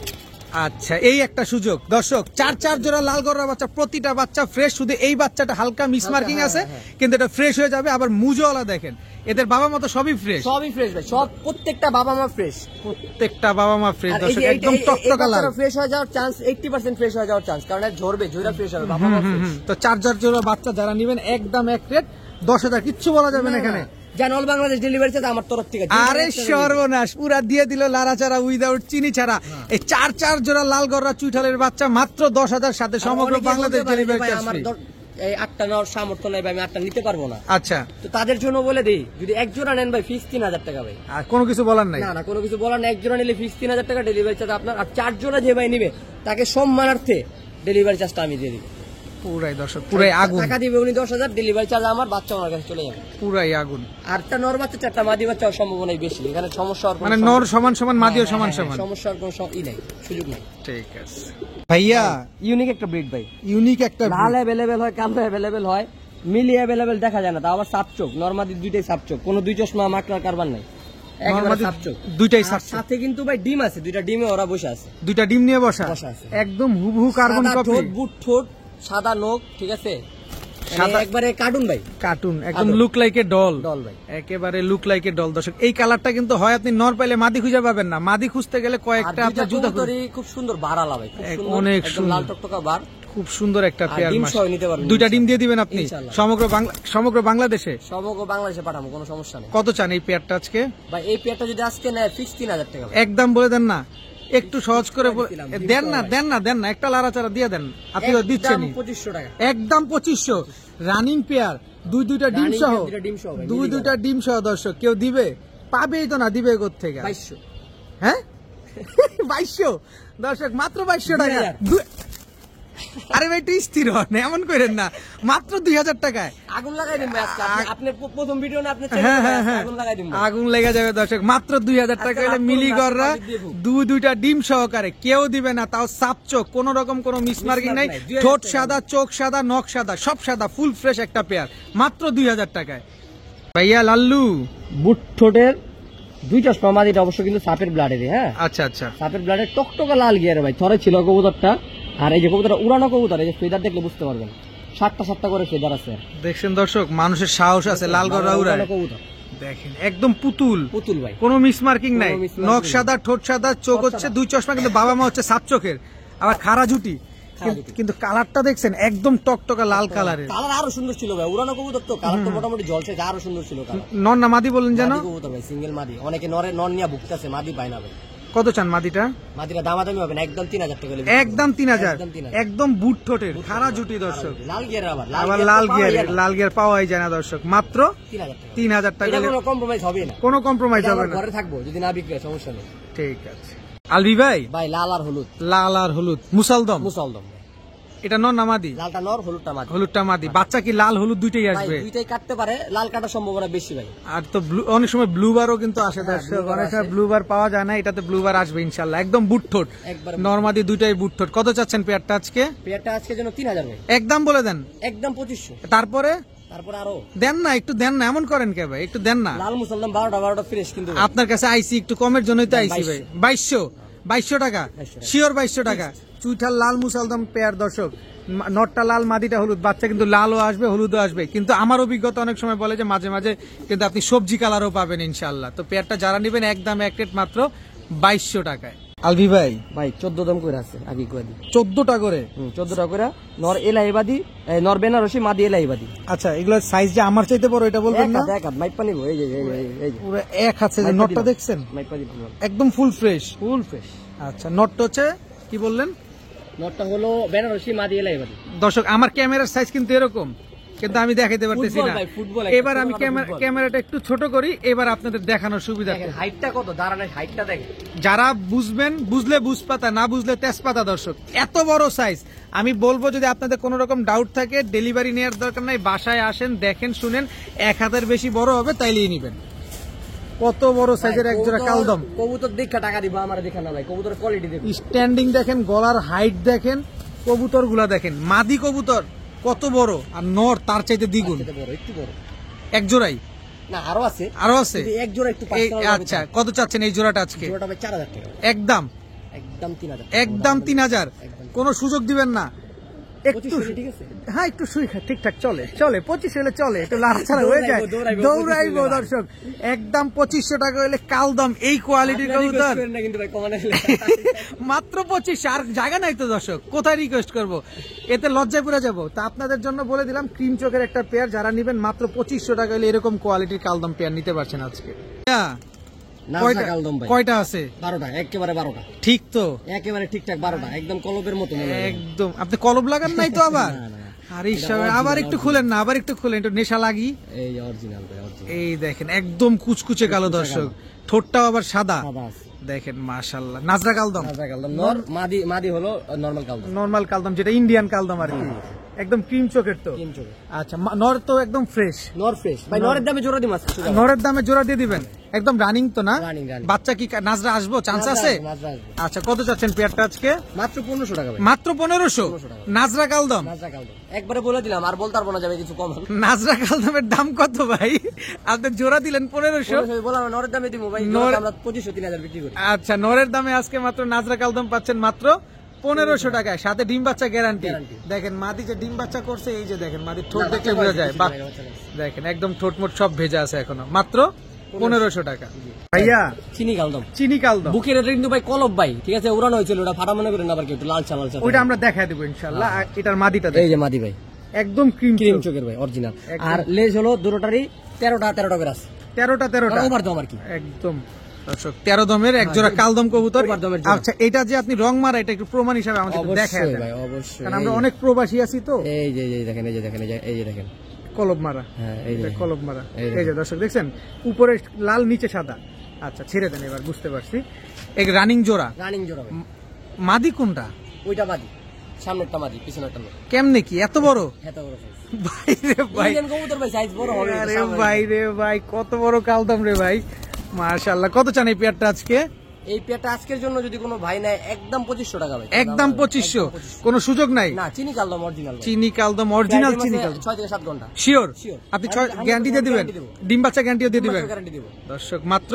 আচ্ছা, এই একটা সুযোগ দর্শক, 4 জোড়া লাল গররা বাচ্চা, প্রতিটা বাচ্চা ফ্রেশ, শুধু এই বাচ্চাটা হালকা মিসমার্কিং আছে, কিন্তু এটা ফ্রেশ হয়ে যাবে। আবার মুজওয়ালা দেখেন, এদের বাবা মা তো সবই ফ্রেশ, সবই ফ্রেশ ভাই, সব প্রত্যেকটা বাবা মা ফ্রেশ, প্রত্যেকটা বাবা মা ফ্রেশ দর্শক, একদম টকটকা লাল। ফ্রেশ হয়ে যাওয়ার চান্স 80% ফ্রেশ হয়ে যাওয়ার চান্স, কারণ এটা ঝরবে, ঝরা ফ্রেশ হবে বাবা মা fresh। তো 4 জোড়া বাচ্চা যারা নেবেন একদম এক রেট, 10,000, কিচ্ছু বলা যাবে না এখানে। জান অল বাংলাদেশ ডেলিভারি চার্জ আমার তরফ থেকে। আরে সর্বনাশ, পুরা দিয়ে দিল লারা ছাড়া, উইদাউট চিনি ছাড়া। এই 4 জোড়া লাল গররা চুইঠালের বাচ্চা মাত্র 10,000, সাথে সমগ্র বাংলাদেশ ডেলিভারি চার্জ ফ্রি। এই 8টা নেওয়ার সামর্থ্য নাই ভাই, আমি 8টা নিতে পারবো না। আচ্ছা, তো তাদের জন্য বলে দিই, যদি এক জোড়া নেন ভাই ফিক্স 3,000 টাকা ভাই। আর কোনো কিছু বলার নাই? না না, কোনো কিছু বলার না, এক জোড়া নিলে ফিক্স 3,000 টাকা ডেলিভারি চার্জ আপনার। আর 4 জোড়া যে ভাই নিবে তাকে সম্মানার্থে ডেলিভারি চার্জটা আমি দিয়ে দিই। পুরাই দর্শক, পুরাই আগুন। টাকা দিবে উনি 10,000, ডেলিভারি চার্জ আমার, বাচ্চা আমার কাছে চলে যাবে। পুরাই আগুন। আর একটা নর বাচ্চা 4টা মাদি বাচ্চা হওয়ার সম্ভাবনাই বেশি, এখানে সমস্যা হওয়ার কোনো মানে নর সমান সমান, মাদিও সমান সমান, সমস্যার কোনো ই নাই, সুযোগ নাই। ঠিক আছে ভাইয়া, ইউনিক একটা ব্রিড ভাই, ইউনিক একটা লাল অ্যাভেলেবেল হয়, কালো অ্যাভেলেবেল হয়, মিলি অ্যাভেলেবেল দেখা যায় না, তা আবার সাপ চোখ, নরমাদি দুইটাই সাপ চোখ, কোনো দুই চশমা মাকড়ার কারবার নাই, একেবারে সাপ চোখ। দুইটাই আর সাপ। সাথে কিন্তু ভাই ডিম আছে, দুইটা ডিমে ওরা বসে আছে, দুইটা ডিম নিয়ে বসা বসা আছে। একদম হুবহু কার্বন সাদা কপি। ঠোঁট, বুট ঠোঁট, সাদা নখ, ঠিক আছে, সাদা- একবারে কার্টুন ভাই, কার্টুন, একদম আদর। Look like a doll. Doll ভাই। একেবারে লুক লাইক এ ডল দর্শক। এই কালারটা কিন্তু হয় আপনি নর পাইলে মাদি খুঁজে পাবেন না, মাদি খুঁজতে গেলে আর কয়েকটা দুইটা আপনার জুতা কবুতরই খুব সুন্দর বাড়ালা ভাই, খুব সুন্দর, অনেক একদম সুন্দর। লাল টকটকা বার। খুব সুন্দর একটা আর পেয়ার। ডিম সহ নিতে পারবেন, দুইটা ডিম দিয়ে দিবেন আপনি ইনশাআল্লাহ। সমগ্র বাংলাদেশে? সমগ্র বাংলাদেশে পাঠাবো, কোনো সমস্যা নেই কত চান এই পেয়ারটা আজকে? ভাই। এই পেয়ারটা যদি আজকে নেয় ফিক্স 3,000 টাকা ভাই। একদম বলে দেন না, একটু সহজ করে দিলাম, দেন না, দেন না, দেন না, একটা লাড়াচাড়া দিয়ে দেন, আপনি তো দিচ্ছেন। একদম 2500 টাকা, একদম 2500, রানিং পেয়ার, দুইটা ডিম Running সহ, পেয়ার, দুইটা ডিম সহ ভাই, দুইটা ডিম সহ দর্শক। কেউ দিবে? পাবেই তো না, দিবে কোত্থেকে? 2200। হ্যাঁ 2200 দর্শক, মাত্র 2200 টাকা। 2000 আরে ভাই একটু স্থির হন, এমন করেন না, মাত্র 2,000 টাকায় আগুন লাগাই দিন ভাই আজকে। আপনি প্রথম ভিডিও না, আপনি হ্যাঁ হ্যাঁ হ্যাঁ, আগুন লাগাই দিন ভাই। আগুন লেগে যাবে দর্শক। মাত্র 2,000 টাকা হলে আজকে মিলি রাত গররা করুন, দিয়ে দিবো। দুইটা ডিম সহকারে, কেউ দিবে না, তাও সাপ চোখ, কোন রকম কোনো মিসমার্কিং নাই, নাই, 2,000 ঠোঁট টাকা। সাদা, চোখ সাদা, নখ সাদা, সব সাদা, ফুল ফ্রেশ একটা পেয়ার, মাত্র 2,000 টাকায়। ভাইয়া লাল্লু, বুট ঠোঁটের দুই চশমা মাদিটা অবশ্য কিন্তু সাপের ব্লাডের, হ্যাঁ আচ্ছা আচ্ছা, সাপের ব্লাডের টকটকা লাল গিয়ারে ভাই, থরে ছিল কবুতরটা। আর এই যে কবুতরটা উড়ানো কবুতর, এই যে ফেদার দেখলে বুঝতে পারবেন, 7টা করে ফেদার আছে। দেখছেন দর্শক, মানুষের সাহস আছে, লাল গররা উড়ায়। উড়ানো কবুতর দেখেন একদম পুতুল, পুতুল ভাই, কোনো মিসমার্কিং নাই, কোনো mismarking নখ নেই। সাদা, ঠোঁট সাদা, চোখ হচ্ছে দুই চশমা, কিন্তু বাবা মা হচ্ছে সাপ চোখের, আবার খাড়া জুটি। কিন্তু কালারটা দেখছেন একদম টকটকা লাল কালারের। কালার আরো সুন্দর ছিল ভাই, উড়ানো কবুতর তো কালার তো মোটামুটি জলসে, আরো সুন্দর ছিল কালার। নর না মাদি বলেন যেন? মাদি কবুতর ভাই, সিঙ্গেল মাদি, অনেকে নন নিয়ে ভুগতেছে, মাদি পায় না ভাই। কত চান মাদিটা? মাদিরা দামাদামি হবে না, একদম 3,000 টাকা হলে একদম 3,000, একদম 3,000। একদম বুট ঠোঁটের খাড়া জুটি দর্শক, লাল গিয়ার, আবার আবার গিয়ার লাল তো পাওয়াই গিয়ার, যায় না। লাল গিয়ার পাওয়াই যায় না দর্শক, মাত্র 3,000 টাকা, 3,000 টাকা এটা হলে কোনো কম্প্রোমাইজ হবে না, কোনো কম্প্রোমাইজ এটা হবে আমার না। ঘরে থাকবো, যদি না বিক্রি হয় সমস্যা নেই। ঠিক আছে আলবি ভাই, ভাই লাল আর হলুদ, লাল আর হলুদ মুসালদম, মুসলদম ভাই। এটা নর না মাদি? লালটা নর, হলুদটা মাদি। হলুদটা মাদি। বাচ্চা কি লাল হলুদ দুইটাই ভাই আসবে? দুইটাই কাটতে পারে, লাল কাটার সম্ভাবনা বেশি ভাই। আর তো অনেক সময় ব্লুবারও কিন্তু আসে হ্যাঁ, দর্শক, blue bar অনেক সময় আসে। ব্লুবার পাওয়া যায় না, এটাতে ব্লুবার আসবে ইনশাল্লাহ। একদম বুট ঠোঁট, একবার নরমাদি দুইটাই বুট ঠোঁট। কত চাচ্ছেন পেয়ারটা আজকে? পেয়ারটা আজকে যেন 3,000 ভাই, একদম বলে দেন, একদম 2500। তারপরে তারপর আরো দেন না, একটু দেন না, এমন করেন কে ভাই, একটু দেন না। লাল মুসলমান 12টা ফ্রেশ কিন্তু ভাই। আপনার কাছে আইসি একটু কমের জন্যই তো আইসি ভাই। 2200 টাকা, 2200 টাকা। শিওর 2200 টাকা। চুইঠাল লাল মুসালদম পেয়ার দর্শক, নটটা লাল মাদিটা হলুদ, বাচ্চা কিন্তু লালও আসবে হলুদও আসবে, কিন্তু আমার অভিজ্ঞতা অনেক সময় বলে যে মাঝে মাঝে কিন্তু আপনি সবজি কালারও পাবেন ইনশাল্লাহ। তো পেয়ারটা যারা নেবেন একদম এক রেট মাত্র 2200 টাকায়। আলভি ভাই ভাই 14 দাম করে আছে আগে কই দি 14টা করে 14টা করে নর এলাইবাদি নর বেনারসি মাদি এলাইবাদি। আচ্ছা এগুলোর সাইজ যে আমার চাইতে বড় এটা বলবেন না? এক হাত মাইপা নিব এই যে এই যে পুরো এক হাত সাইজের নটটা দেখছেন মাইপা দিব একদম ফুল ফ্রেশ। ফুল। আচ্ছা নটটা হচ্ছে কি বললেন? নরটা হলো বেনারসি মাদি এলাইবাদি। দর্শক আমার ক্যামেরার সাইজ কিন্তু এরকম, কিন্তু আমি দেখাইতে পারতেছি না। এবার আমি ক্যামেরাটা একটু ছোট করি, এবার আপনাদের দেখানোর সুবিধা। হাইটটা কত দাঁড়ানোর হাইটটা দেখেন। যারা বুঝবেন, বুঝলে বুঝপাতা, না বুঝলে তেজপাতা। দর্শক এত বড় সাইজ, আমি বলবো যদি আপনাদের কোনো রকম ডাউট থাকে ডেলিভারি নেওয়ার দরকার নাই, বাসায় আসেন, দেখেন, শুনেন, 1 হাতের বেশি বড় হবে তাইলেই নিবেন। কত বড় সাইজের এক জোড়া কালদম কবুতর দেখা টাকা দিব আমার দেখা না ভাই, কবুতরের কোয়ালিটি দেখুন, স্ট্যান্ডিং দেখেন, গলার হাইট দেখেন, কবুতর গুলা দেখেন, মাদি কবুতর কত বড়, আর নর তার চাইতে দ্বিগুণ একটু বড়। এক জোড়াই না আরো আছে এক জোড়া একটু আচ্ছা কত চাচ্ছেন এই জোড়াটা আজকে? জোড়াটা ভাই 4000 টাকা একদম 3000। কোনো সুযোগ দিবেন না? একটু ঠিক আছে, হ্যাঁ একটু ঠিকঠাক চলে 25 হলে চলে, একটু লাড়াছাড়া হয়ে যায়, দৌড়াইবো। দর্শক একদম 2500 টাকা হলে কালদম এই কোয়ালিটির কবুতর মাত্র 25। আর জায়গা নাই তো দর্শক, কোথায় রিকোয়েস্ট করবো, এতে লজ্জায় পড়ে যাবো। তো আপনাদের জন্য বলে দিলাম ক্রিম চোখের একটা পেয়ার, যারা নিবেন মাত্র 2500 টাকা হলে এরকম কোয়ালিটির কালদম পেয়ার নিতে পারছেন আজকে। কয়টা আছে? 12টা, একেবারে 12টা। ঠিক তো, একেবারে ঠিকঠাক 12টা, একদম কলবের মতো। একদম আপনি কলব লাগান নাই তো আবার? আর আবার একটু খুলেন না, আবার একটু খুলেন, একটু নেশা লাগি। এই অরিজিনাল ভাই, এই দেখেন একদম কুচকুচে কালো দর্শক, ঠোঁটটাও আবার সাদা দেখেন, মাশাআল্লাহ। নাজরা কালদম, নর মাদি হলো নরমাল কালদম, যেটা ইন্ডিয়ান কালদম আর কি, একদম ক্রিম চোখের। তো আচ্ছা নর তো একদম ফ্রেশ, ভাই নরের দামে জোড়া দিবেন, নরের দামে জোড়া দিয়ে দিবেন, একদম রানিং তো না? বাচ্চা কি নাজরা আসবো, চান্স আছে? আচ্ছা কত চাচ্ছেন পেয়ারটা আজকে? মাত্র 1500 টাকা। মাত্র 1500 নাজরা কালদম। একবারে বলে দিলাম, আর বলতে পারবো না, যাবে কিছু কম। নাজরা কালদমের দাম কত ভাই? আপনি জোড়া দিলেন 1500, বললাম নরের দামে দিব ভাই, আমরা 2500-3000 বিক্রি করি। আচ্ছা নরের দামে আজকে মাত্র নাজরা কালদম পাচ্ছেন মাত্র 1500 টাকায়, সাথে ডিম বাচ্চা গ্যারান্টি। দেখেন মাদি যে ডিম বাচ্চা করছে, এই যে দেখেন মাদি ঠোঁট দেখলে বোঝা যায়, দেখেন একদম ঠোঁট মোট সব ভেজা আছে এখনো, মাত্র 1500 টাকা। ভাইয়া চিনি কালদম বুকের এটা কিন্তু ভাই কলব ভাই, ঠিক আছে, উড়ানো হয়েছিল, ওটা ফাটা মনে করেন আবার, কিন্তু লাল চাল ওইটা আমরা দেখাই দেবো ইনশাআল্লাহ। এটার মাদিটা এই যে মাদি ভাই, একদম ক্রিম চোখের ভাই, অরিজিনাল। আর লেজ হলো দুটোটারই 13টা করে আছে, 13টা ওভার দম আর কি, একদম দর্শক 13 দমের এক জোড়া কালদম কবুতর। আচ্ছা এটা যে আপনি রং মারা, এটা একটু প্রমাণ হিসাবে আমাদের দেখায় দেন, কারণ আমরা অনেক প্রবাসী আছি তো। এই যে দেখেন, এই যে দেখেন কলব মারা, হ্যাঁ এই যে কলব মারা, এই যে দর্শক দেখছেন, উপরে লাল নিচে সাদা। আচ্ছা ছেড়ে দেন, এবার বুঝতে পারছি। এক রানিং জোড়া মাদি কোনটা? ওইটা মাদি, সামনেরটা মাদি, পিছনেরটা না। কেমনে কি এত বড়? এত বড় সাইজ ভাই রে ভাই, ইন্ডিয়ান কবুতর ভাই, সাইজ বড় হবে। আরে ভাই রে ভাই, কত বড় কালদম রে ভাই, মাশাআল্লাহ। কত চান এই পেয়ারটা আজকে? এই পেয়ারটা আজকের জন্য যদি কোনো ভাই নেয় একদম 2500 টাকা ভাই, একদম 2500, কোনো সুযোগ নাই? না, চিনি কালদম অরিজিনাল, চিনি কালদম অরিজিনাল, চিনি কালদম 6 থেকে 7 ঘন্টা শিওর। আপনি 6 গ্যারান্টি দিয়ে দিবেন, ডিম বাচ্চা গ্যারান্টিও দিয়ে দিবেন। দর্শক মাত্র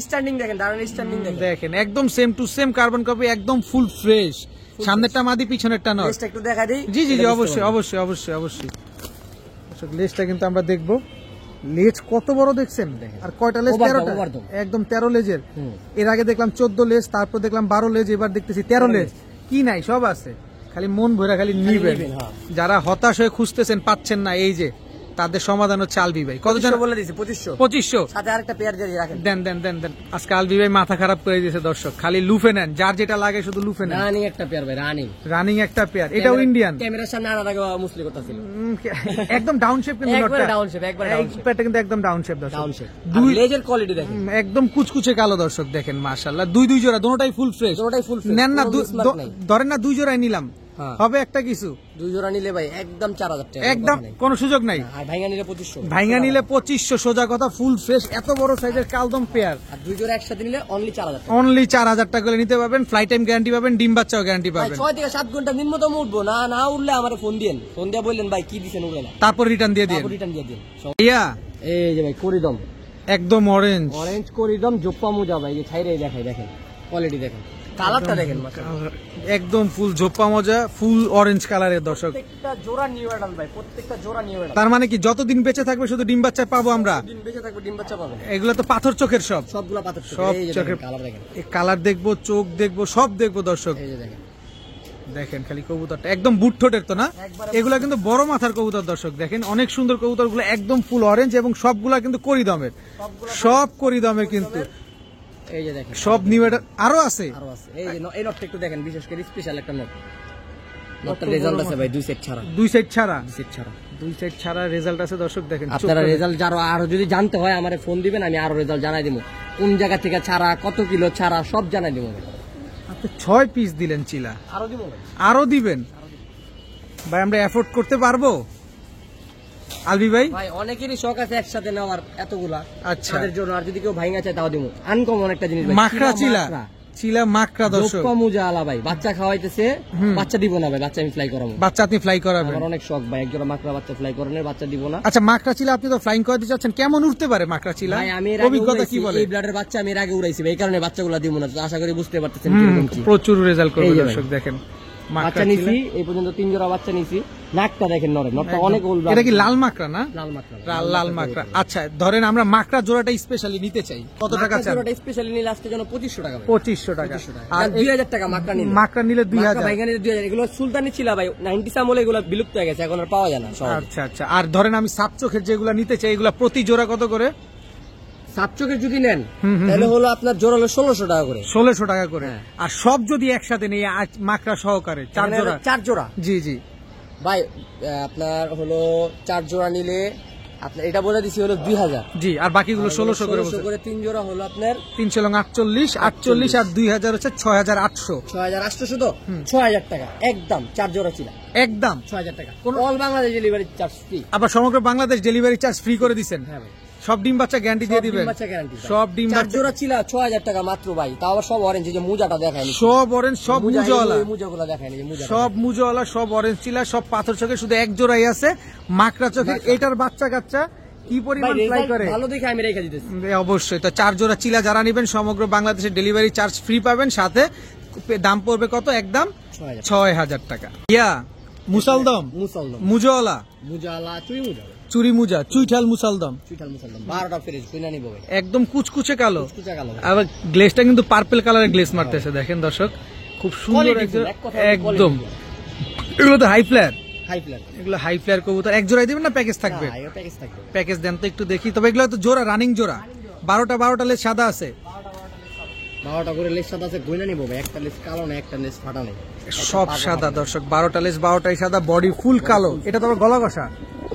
স্ট্যান্ডিং দেখেন, দাঁড়ান স্ট্যান্ডিং দেখেন, একদম same to same carbon copy, একদম ফুল ফ্রেশ। সামনেরটা মাদি, পিছনেরটা নর। লেজটা একটু দেখা দেই। জি অবশ্যই অবশ্যই অবশ্যই অবশ্যই। দর্শক লেজটা কিন্তু আমরা দেখবো, লেজ কত বড় দেখছেন, আর কয়টা লেজ? 13টা, একদম 13 লেজের। এর আগে দেখলাম 14 লেজ, তারপর দেখলাম 12 লেজ, এবার দেখতেছি 13 লেজ। কি নাই, সব আছে, খালি মন ভরে খালি নিবেন। যারা হতাশ হয়ে খুঁজতেছেন, পাচ্ছেন না, এই যে তাদের সমাধান হচ্ছে আলবি ভাই। কত জন বলে দিয়েছে? 2500। সাথে আরেকটা পেয়ার দিয়ে রাখেন। দেন। আজকে আলবি ভাই মাথা খারাপ করে দিয়েছে দর্শক, খালি লুফে নেন, যার যেটা লাগে শুধু লুফে নেন। রানিং একটা পেয়ার ভাই, রানিং একটা পেয়ার, এটাও ইন্ডিয়ান। ক্যামেরার সামনে আনার আগে মুসলি করতেছিল, একদম ডাউন শেপ, কিন্তু একবারে ডাউন শেপ, একবারে ডাউন শেপ, পেটটা কিন্তু একদম ডাউন শেপ দর্শক। দুই লেজের কোয়ালিটি দেখেন, একদম কুচকুচে কালো দর্শক, দেখেন মাশাআল্লাহ। দুই জোড়া, দুটোটাই ফুল ফ্রেশ। নেন না, ধরেন না 2 জোড়াই নিলাম, হবে একটা কিছু। 2 জোড়া নিলে ভাই একদম 4000 টাকা, একদম কোনো সুযোগ নাই। আর ভাঙা নিলে 2500, ভাঙা নিলে 2500, সোজা কথা, ফুল ফ্রেশ এত বড় সাইজের কালদম পেয়ার। আর 2 জোড়া একসাথে নিলে অনলি 4000 টাকা, অনলি 4000 টাকা করে নিতে পারবেন। ফ্লাইট টাইম গ্যারান্টি পাবেন, ডিম বাচ্চাও গ্যারান্টি পাবেন। 6 থেকে 7 ঘন্টা নিম্নতম উঠবো, না উঠলে আমারে ফোন দিয়েন, ফোন দিয়ে বললেন ভাই কি দিছেন উড়ে না, তারপর রিটার্ন দিয়ে দিন। ইয়া এই যে ভাই করিদম, একদম অরেঞ্জ করিদম জোপ্পা মুজা ভাই, এই ছাইরে দেখাই, দেখেন কোয়ালিটি দেখেন, কালারটা দেখেন, একদম ফুল ঝোপ্পা মজা, ফুল অরেঞ্জ কালারের দর্শক। প্রত্যেকটা জোড়া নিউ অ্যাডাল্ট ভাই, প্রত্যেকটা জোড়া নিউ অ্যাডাল্ট। তার মানে কি যতদিন বেঁচে থাকবে শুধু ডিম বাচ্চা পাবো আমরা? দিন বেঁচে থাকবে ডিম বাচ্চা পাবেন। এগুলো তো পাথর চোখের সব, সবগুলা পাথর সব এই যে চোখের কালার দেখেন, কালার দেখবো, চোখ দেখবো, সব দেখবো দর্শক। এই যে দেখেন দেখেন খালি কবুতরটা একদম বুট ঠোঁটের তো না, এগুলা কিন্তু বড় মাথার কবুতর দর্শক। দেখেন অনেক সুন্দর কবুতর গুলো, একদম ফুল অরেঞ্জ এবং সবগুলা কিন্তু করিদমের, সব করিদমের কিন্তু। এই যে দেখেন সব নিউ আরো আছে, আরো আছে। এই যে এই নটটা একটু দেখেন, বিশেষ করে স্পেশাল একটা নট। নটটার রেজাল্ট আছে ভাই 2 সেট ছাড়া, 2 সেট ছাড়া, 2 সেট ছাড়া, 2 সেট ছাড়া রেজাল্ট আছে দর্শক। দেখেন আপনারা রেজাল্ট যারা আরো যদি জানতে হয় আমারে ফোন দিবেন, আমি আরো রেজাল্ট জানাই দিব, কোন জায়গা থেকে ছাড়া, কত কিলো ছাড়া, সব জানাই দিব। আপনি 6 পিস দিলেন চিলা, আরো দিব, আরো দিবেন ভাই? আমরা এফোর্ড করতে পারবো আলবি ভাই? ভাই অনেকেরই শখ আছে একসাথে নেওয়ার এতগুলা, আচ্ছা তাদের জন্য। আর যদি কেউ ভাঙা চায় তাও দিব। আনকমন একটা জিনিস ভাই, মাকড়া চিলা, চিলা মাকড়া দর্শক। ঝোপ্পা মুজা আলা ভাই, বাচ্চা খাওয়াইতেছে, বাচ্চা দিব না ভাই, বাচ্চা আমি ফ্লাই করাবো। বাচ্চা আপনি ফ্লাই করাবেন? আমার অনেক শখ ভাই, একজোড়া মাকড়া বাচ্চা ফ্লাই করানোর, বাচ্চা দিব না। আচ্ছা মাকড়া চিলা আপনি তো ফ্লাইং করাতে চাচ্ছেন, কেমন উঠতে পারে মাকড়া চিলা? ভাই আমি অভিজ্ঞতা কি বলে? এই ব্লাডের বাচ্চা আমি এর আগে উড়াইছি ভাই, এই কারণে বাচ্চাগুলো দিব না। তো আশা করি বুঝতে পারতেছেন কিরকম কি। প্রচুর রেজাল্ট করবে এই যে দর্শক। দেখেন বাচ্চা নিছি, এই পর্যন্ত 3 জোড়া বাচ্চা নিছি। নাকটা দেখেন নরম, নটটা অনেক ওল্ড। এটা কি লাল মাকড়া না? লাল মাকড়া, লাল মাকড়া। আচ্ছা ধরেন আমরা মাকড়া জোড়াটা স্পেশালি নিতে চাই, কত টাকা চান? জোড়াটা স্পেশালি নিলে আজকে জন্য 2500 টাকা ভাই। 2500 টাকা। আর 2000 টাকা মাকড়া নিলে, মাকড়া নিলে 2000। ভাই এখানে 2000। এগুলো সুলতানি ছিল ভাই, 90 সামলে এগুলো বিলুপ্ত হয়ে গেছে, এখন আর পাওয়া যায় না সহজে। আচ্ছা আচ্ছা। আর ধরেন আমি সাপ চোখের যেগুলো নিতে চাই, এগুলো প্রতি জোড়া কত করে? সাপচোকের যদি নেন তাহলে হলো আপনার জোড়া হলো 1600 টাকা করে। 1600 টাকা করে। আর সব যদি একসাথে নেই মাকড়া সহকারে 4 জোড়া? 4 জোড়া জি জি ভাই, আপনার হলো 4 জোড়া নিলে আপনার এটা বলে দিছি হলো 2000। জি, আর বাকিগুলো 1600 করে বলছেন। 1600 করে 3 জোড়া হলো আপনার 3 লং 48, 48 আর 2000 হচ্ছে 6800। 6800 শুধু 6000 টাকা একদম। 4 জোড়া ছিল একদম 6000 টাকা। All Bangladesh delivery charge free. আবার সমগ্র বাংলাদেশ ডেলিভারি চার্জ ফ্রি করে দিবেন? হ্যাঁ ভাই, সব ডিম বাচ্চা গ্যারান্টি দিয়ে দিবেন? সব ডিম 4 বাচ্চা জোড়া ছিল 6000 টাকা মাত্র ভাই, তাও আবার সব অরেঞ্জ। এই যে মুজাটা দেখায়নি, সব অরেঞ্জ, সব মুজাওয়ালা, মুজাগুলো দেখায়নি, যে মুজা সব মুজাওয়ালা, সব অরেঞ্জ চিলা, সব পাথর চোখে, শুধু এক জোড়াই আছে মাকড়া চোখে। এটার বাচ্চা কাচ্চা কি পরিমাণ ফ্লাই করে ভালো দেখে আমি রেখে দিতেছি। অবশ্যই। তো 4 জোড়া চিলা যারা নেবেন সমগ্র বাংলাদেশে ডেলিভারি চার্জ ফ্রি পাবেন, সাথে দাম পড়বে কত? একদম 6000 টাকা। ইয়া মুসালদম, মুজাওয়ালা, মুজালা, চুরি মুজা, চুইঠাল মুসালদম, 12টা ফ্রিজ কিনে নিব ভাই, একদম কুচকুচে কালো। কুচকুচে কালো। আবার গ্লেজটা কিন্তু পার্পল কালারের গ্লেজ মারতেছে, দেখেন দর্শক, খুব সুন্দর একদম। এগুলো তো হাই ফ্লায়ার, এগুলো হাই ফ্লায়ার কবুতর। এক জোড়াই দিবেন না প্যাকেজ থাকবে? প্যাকেজ দেন তো একটু দেখি। তবে এগুলো তো জোড়া, রানিং জোড়া। 12টা লেজ সাদা আছে, 12টা করে লেজ সাদা আছে, গয়না নিব ভাই। একটা লেজ কালো না, একটা লেজ ফাটা নেই, সব সাদা দর্শক। 12টা লেজ, 12টাই সাদা, বডি ফুল কালো। এটা তো আবার গলা কষা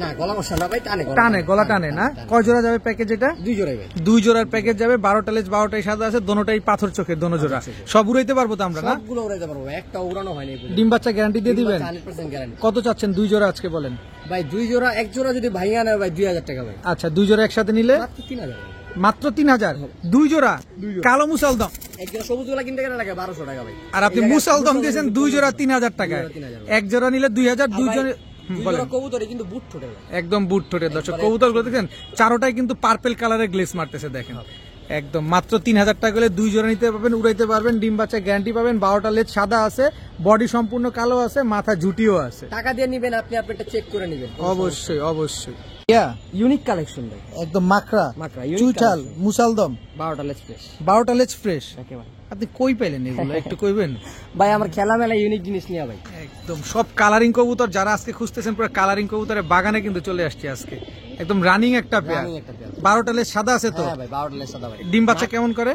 না? গলা কষা না ভাই, টানে টানে, গলা টানে না? কয় জোড়া যাবে প্যাকেজ এটা? 2 জোড়াই ভাই, 2 জোড়ার প্যাকেজ যাবে। 12টা লেজ, 12টাই সাদা আছে, দোনোটাই পাথর চোখের, দোনো জোড়া। সব উড়াইতে পারবো তো আমরা না? সবগুলো উড়াইতে পারবো ভাই, একটা উড়ানো হয়নি। ডিম বাচ্চা গ্যারান্টি দিয়ে দিবেন? 100% গ্যারান্টি। কত চাচ্ছেন 2 জোড়া আজকে বলেন ভাই? 2 জোড়া, এক জোড়া যদি ভাইয়া নেয় ভাই 2000 টাকা ভাই। আচ্ছা 2 জোড়া একসাথে নিলে মাত্র 3000। মাত্র 3000। 2 জোড়া কালো মুসালদম, এক জোড়া সবুজ গুলা কিনতে গেলে লাগে 1200 টাকা ভাই। আর আপনি মুসালদম দিয়েছেন 2 জোড়া 3000 টাকা। এক জোড়া নিলে 2000, 2 জোড়া কবুতরে কিন্তু বুট ঠোঁটে, একদম বুট ঠোঁটের দর্শক। কবুতর গুলো দেখেন চারোটাই কিন্তু পার্পল কালারের গ্লেজ মারতেছে, দেখেন একদম। মাত্র 3000 টাকা হলে 2 জোড়া নিতে পারবেন, উড়াইতে পারবেন, ডিম বাচ্চা গ্যারান্টি পাবেন। 12টা লেজ সাদা আছে, বডি সম্পূর্ণ কালো আছে, মাথা ঝুটিও আছে। টাকা দিয়ে নিবেন আপনি, এটা চেক করে নিবেন অবশ্যই অবশ্যই। ইউনিক কালেকশন ভাই, একদম মাকড়া, চুইঠাল, মুসালদম, 12টা লেজ ফ্রেশ, 12টা লেজ ফ্রেশ। একেবারে। আপনি কই পেলেন এগুলো একটু কইবেন ভাই? আমার খেলা মেলা ইউনিক জিনিস নিয়ে ভাই, একদম সব কালারিং কবুতর। যারা আজকে খুঁজতেছেন পুরো কালারিং কবুতরের বাগানে কিন্তু চলে আসছি আজকে। একদম রানিং একটা পেয়ার। 12টা লেজ সাদা আছে তো? হ্যাঁ ভাই, 12টা লেজ সাদা ভাই। ডিম বাচ্চা কেমন করে?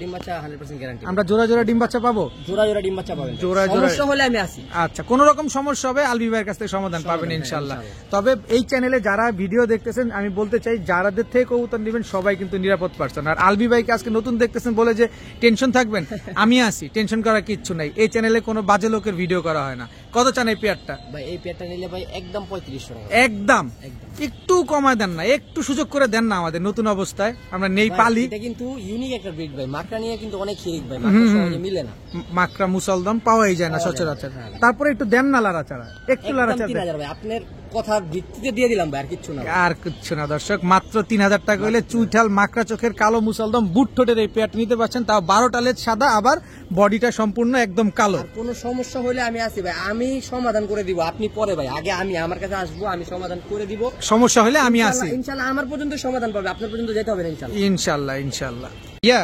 ডিম বাচ্চা 100% গ্যারান্টি। আমরা জোড়া জোড়া ডিম বাচ্চা পাবো? জোড়া জোড়া ডিম বাচ্চা পাবেন, জোড়া জোড়া। সমস্যা হলে আমি আসি। আচ্ছা, কোন রকম সমস্যা হবে আলবি ভাইয়ের কাছ থেকে সমাধান পাবেন ইনশাআল্লাহ। তবে এই চ্যানেলে যারা ভিডিও দেখতেছেন, আমি বলতে চাই যারাদের থেকে কবুতর নেবেন সবাই কিন্তু নিরাপদ পারসন। আর আলবি ভাইকে আজকে নতুন দেখতেছেন বলে যে টেনশন থাকবেন, আমি আসি, টেনশন করার কিচ্ছু নাই। এই চ্যানেলে কোনো বাজে লোকের ভিডিও করা হয় না। কত চান এই পেয়ারটা? ভাই এই পেয়ারটা নিলে ভাই একদম 3500 টাকা। একদম? একটু কমায় দেন না, একটু সুযোগ করে দেন না আমাদের নতুন অবস্থায়, আমরা নেই পালি। এটা কিন্তু ইউনিক একটা ব্রিড ভাই, মাকড়া নিয়ে কিন্তু অনেক হিরিক ভাই, মাকড়া সহজে মিলে না। মাকড়া মুসালদম পাওয়াই যায় না সচরাচর। তারপরে একটু দেন না লাড়াচাড়া, একটু লাড়াচাড়া। 3000 ভাই, আপনার কথার ভিত্তিতে দিয়ে দিলাম ভাই, আর কিচ্ছু না। আর কিচ্ছু না দর্শক, মাত্র 3000 টাকা হলে চুইঠাল মাকড়া চোখের কালো মুসলদম বুট ঠোঁটের এই পেয়ারটা নিতে পারছেন, তাও 12টা লেজ সাদা, আবার বডিটা সম্পূর্ণ একদম কালো। আর কোনো সমস্যা হলে আমি আছি ভাই, আমি সমাধান করে দিব। আপনি পরে ভাই, আগে আমি আমার কাছে আসবো, আমি সমাধান করে দিব। সমস্যা হলে আমি আছি ইনশাআল্লাহ। আমার পর্যন্ত সমাধান পাবে, আপনার পর্যন্ত যেতে হবে না ইনশাআল্লাহ। ইনশাআল্লাহ ইনশাআল্লাহ। ইয়া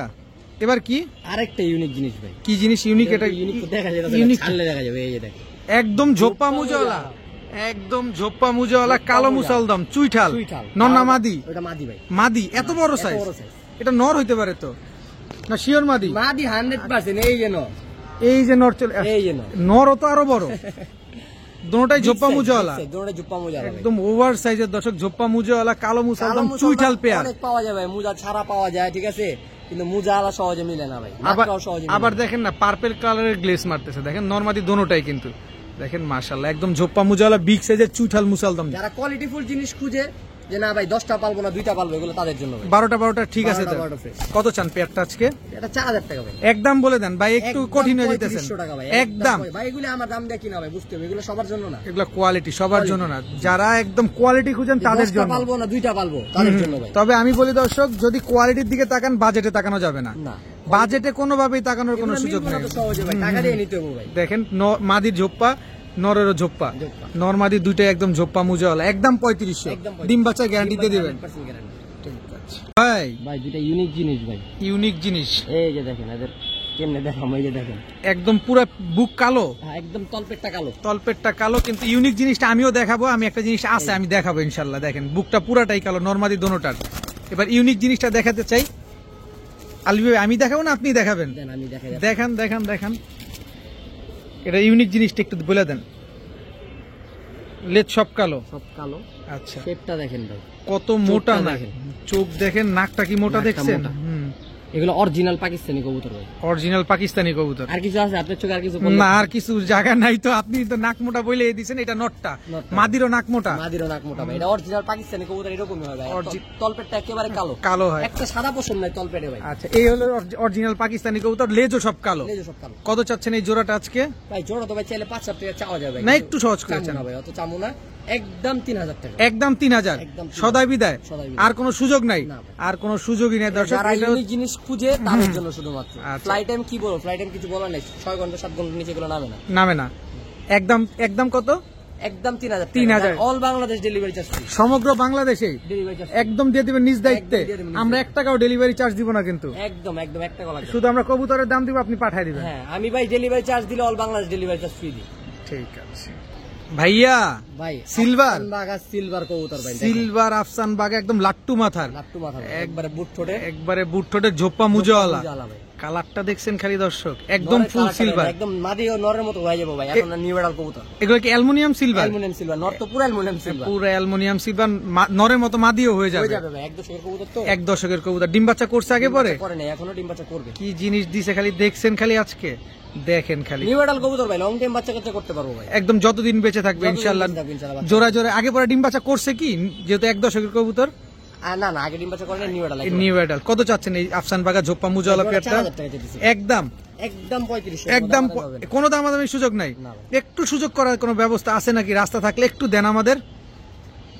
এবার কি আরেকটা ইউনিক জিনিস ভাই। কি জিনিস ইউনিক? এটা ইউনিক দেখা যাবে, ইউনিক ছাড়লে দেখা যাবে। এই যে দেখেন, একদম ঝোপ্পা মুজাওয়ালা, একদম ঝোপ্পা মুজাওয়ালা কালো মুসলদম চুইঠাল, নন্না মাদি। ওটা মাদি ভাই, মাদি এত বড় সাইজ? এটা নর হইতে পারে তো না? শিওর মাদি? মাদি 100%। এই যে নর, এই যে নর চলে, এই যে নর, নরও তো আরো বড়। দুটোটাই ঝোপ্পা মুজাওয়ালা, দুটোটাই ঝোপ্পা মুজাওয়ালা, একদম ওভার সাইজের দর্শক, ঝোপ্পা মুজাওয়ালা কালো মুসলদম চুইঠাল পেয়ার। অনেক পাওয়া যায় ভাই, মুজা ছাড়া পাওয়া যায়, ঠিক আছে, কিন্তু মুজা আলা সহজে মিলে না ভাই। আবার দেখেন না, পার্পল কালারের গ্লেস মারতেছে, দেখেন নরমাদি দোনোটাই কিন্তু দেখেন মাশাআল্লাহ, একদম ঝোপ্পা মুজাওয়ালা বিগ সাইজের চুইঠাল মুসলদম। যারা কোয়ালিটিফুল জিনিস খুঁজে যে না ভাই 10টা পালবো না 2টা পালবো, এগুলো তাদের জন্য। 12টা ঠিক আছে। কত চান পেয়ারটা আজকে? এটা 4000 টাকা ভাই। একদম বলে দেন ভাই, একটু কঠিন হয়ে যেতেছেন। একদম ভাই, এগুলো আমার দাম দেখি না ভাই, বুঝতে হবে, এগুলো সবার জন্য না, এগুলো কোয়ালিটি সবার জন্য না, যারা একদম কোয়ালিটি খুঁজেন তাদের জন্য। পালবো না 2টা পালবো, তাদের জন্য ভাই। তবে আমি বলি দর্শক, যদি কোয়ালিটির দিকে তাকান, বাজেটে তাকানো যাবে না। বাজেটে কোনোভাবেই তাকানোর কোনো সুযোগ নেই। সহজে ভাই টাকা দিয়ে নিতে হবে ভাই। দেখেন মাদির ঝোপ্পা, নরেরও ঝোপ্পা, নরমাদি দুইটাই একদম ঝোপ্পা মুজাওয়ালা, একদম 3500। ডিম বাচ্চা গ্যারান্টি দিয়ে দিবেন ভাই? ভাই দুইটা ইউনিক জিনিস ভাই, ইউনিক জিনিস। এই যে দেখেন এদের কেমনে দেখাম, এই যে দেখেন একদম পুরো বুক কালো, একদম তলপেটটা কালো, তলপেটটা কালো। কিন্তু ইউনিক জিনিসটা আমিও দেখাবো, আমি একটা জিনিস আছে আমি দেখাবো ইনশাল্লাহ। দেখেন বুকটা পুরাটাই কালো, নরমাদি দোনোটার। এবার ইউনিক জিনিসটা দেখাতে চাই। আলবি ভাই আমি দেখাবো না আপনি দেখাবেন? আমি দেখাই। দেখান দেখান দেখান, এটা ইউনিক জিনিসটা একটু বলে দেন। লেজ সব কালো, সব কালো। আচ্ছা, শেপটা দেখেন ভাই, কত মোটা নাক, চোখ দেখেন, নাকটা কি মোটা দেখছেন। এগুলো অরিজিনাল পাকিস্তানি কবুতর ভাই, অরিজিনাল পাকিস্তানি কবুতর। আর কিছু আছে আপনার চোখে? আর কিছু না, আর কিছু জায়গা নাই তো। আপনি তো নাক মোটা বলে দিয়েছেন, এটা নটটা, মাদিরও নাক মোটা। মাদিরও নাক মোটা ভাই, এটা অরিজিনাল পাকিস্তানি কবুতর, এরকমই হয় ভাই। তলপেটটা একেবারে কালো, কালো হয়, একটা সাদা পশম নাই তলপেটে ভাই। আচ্ছা, এই হলো অরিজিনাল পাকিস্তানি কবুতর, লেজও সব কালো। লেজও সব কালো। কত চাচ্ছেন এই জোড়াটা আজকে? ভাই জোড়া তো ভাই চাইলে 5,000 টাকা চাওয়া যাবে না, একটু সহজ করে চান ভাই, অত চামু না, একদম 3000 টাকা, একদম 3000 সদাই বিদায়, আর কোনো সুযোগ নাই, আর কোনো সুযোগই নাই দর্শক। যারা ইউনিক জিনিস খুঁজে তাদের জন্য শুধুমাত্র। ফ্লাইট টাইম কি বলবো, ফ্লাইট টাইম কিছু বলার নাই, 6 ঘন্টা 7 ঘন্টা নিচে এগুলো নামে না। একদম একদম কত? একদম 3000 all Bangladesh delivery charge free, সমগ্র বাংলাদেশে ডেলিভারি চার্জ একদম দিয়ে দিবেন নিজ দায়িত্বে। আমরা 1 টাকাও ডেলিভারি চার্জ দিব না কিন্তু, একদম 1 টাকা লাগবে, শুধু আমরা কবুতরের দাম দিব, আপনি পাঠিয়ে দিবেন। হ্যাঁ, আমি ভাই ডেলিভারি চার্জ দিলে all Bangladesh delivery charge free দিই। ঠিক আছে ভাইয়া। ভাই সিলভার বাগা, সিলভার কবুতর ভাই, সিলভার আফসান বাগা, একদম লাট্টু মাথার, একবারে বুট ঠোঁটে, একবারে বুট ঠোঁটে ঝোপ্পা মুজাওয়ালা। কালারটা দেখছেন খালি দর্শক, একদম ফুল সিলভার, একদম মাদি ও নরের মতো হয়ে যাবে ভাই। এখন নিউ এডাল কবুতর, এগুলো কি অ্যালুমিনিয়াম সিলভার? অ্যালুমিনিয়াম সিলভার, নর তো পুরো অ্যালুমিনিয়াম সিলভার, পুরো অ্যালুমিনিয়াম সিলভার, নরের মতো মাদিও হয়ে যাবে ভাই। 1 দশকের কবুতর তো, 1 দশকের কবুতর। ডিম বাচ্চা করছে আগে পরে? করে নাই, এখনো ডিম বাচ্চা করবে। কি জিনিস দিছে খালি দেখছেন খালি আজকে, দেখেন খালি নিউ এডাল কবুতর ভাই, লং টাইম বাচ্চা কাচ্চা করতে পারবো ভাই, একদম যতদিন বেঁচে থাকবে ইনশাআল্লাহ। জোড়া জোড়া আগে পরে ডিম বাচ্চা করছে কি, যেহেতু 1 দশকের কবুতর? না না, আগে ডিম বাচ্চা করে নিউ এডাল। নিউ এডাল কত চাচ্ছেন এই আফসান বাগা ঝোপ্পা মুজাওয়ালা পেয়ারটা? একদম 3500, একদম কোনো দামাদামির সুযোগ নাই। একটু সুযোগ করার কোনো ব্যবস্থা আছে নাকি? রাস্তা থাকলে একটু দেন আমাদের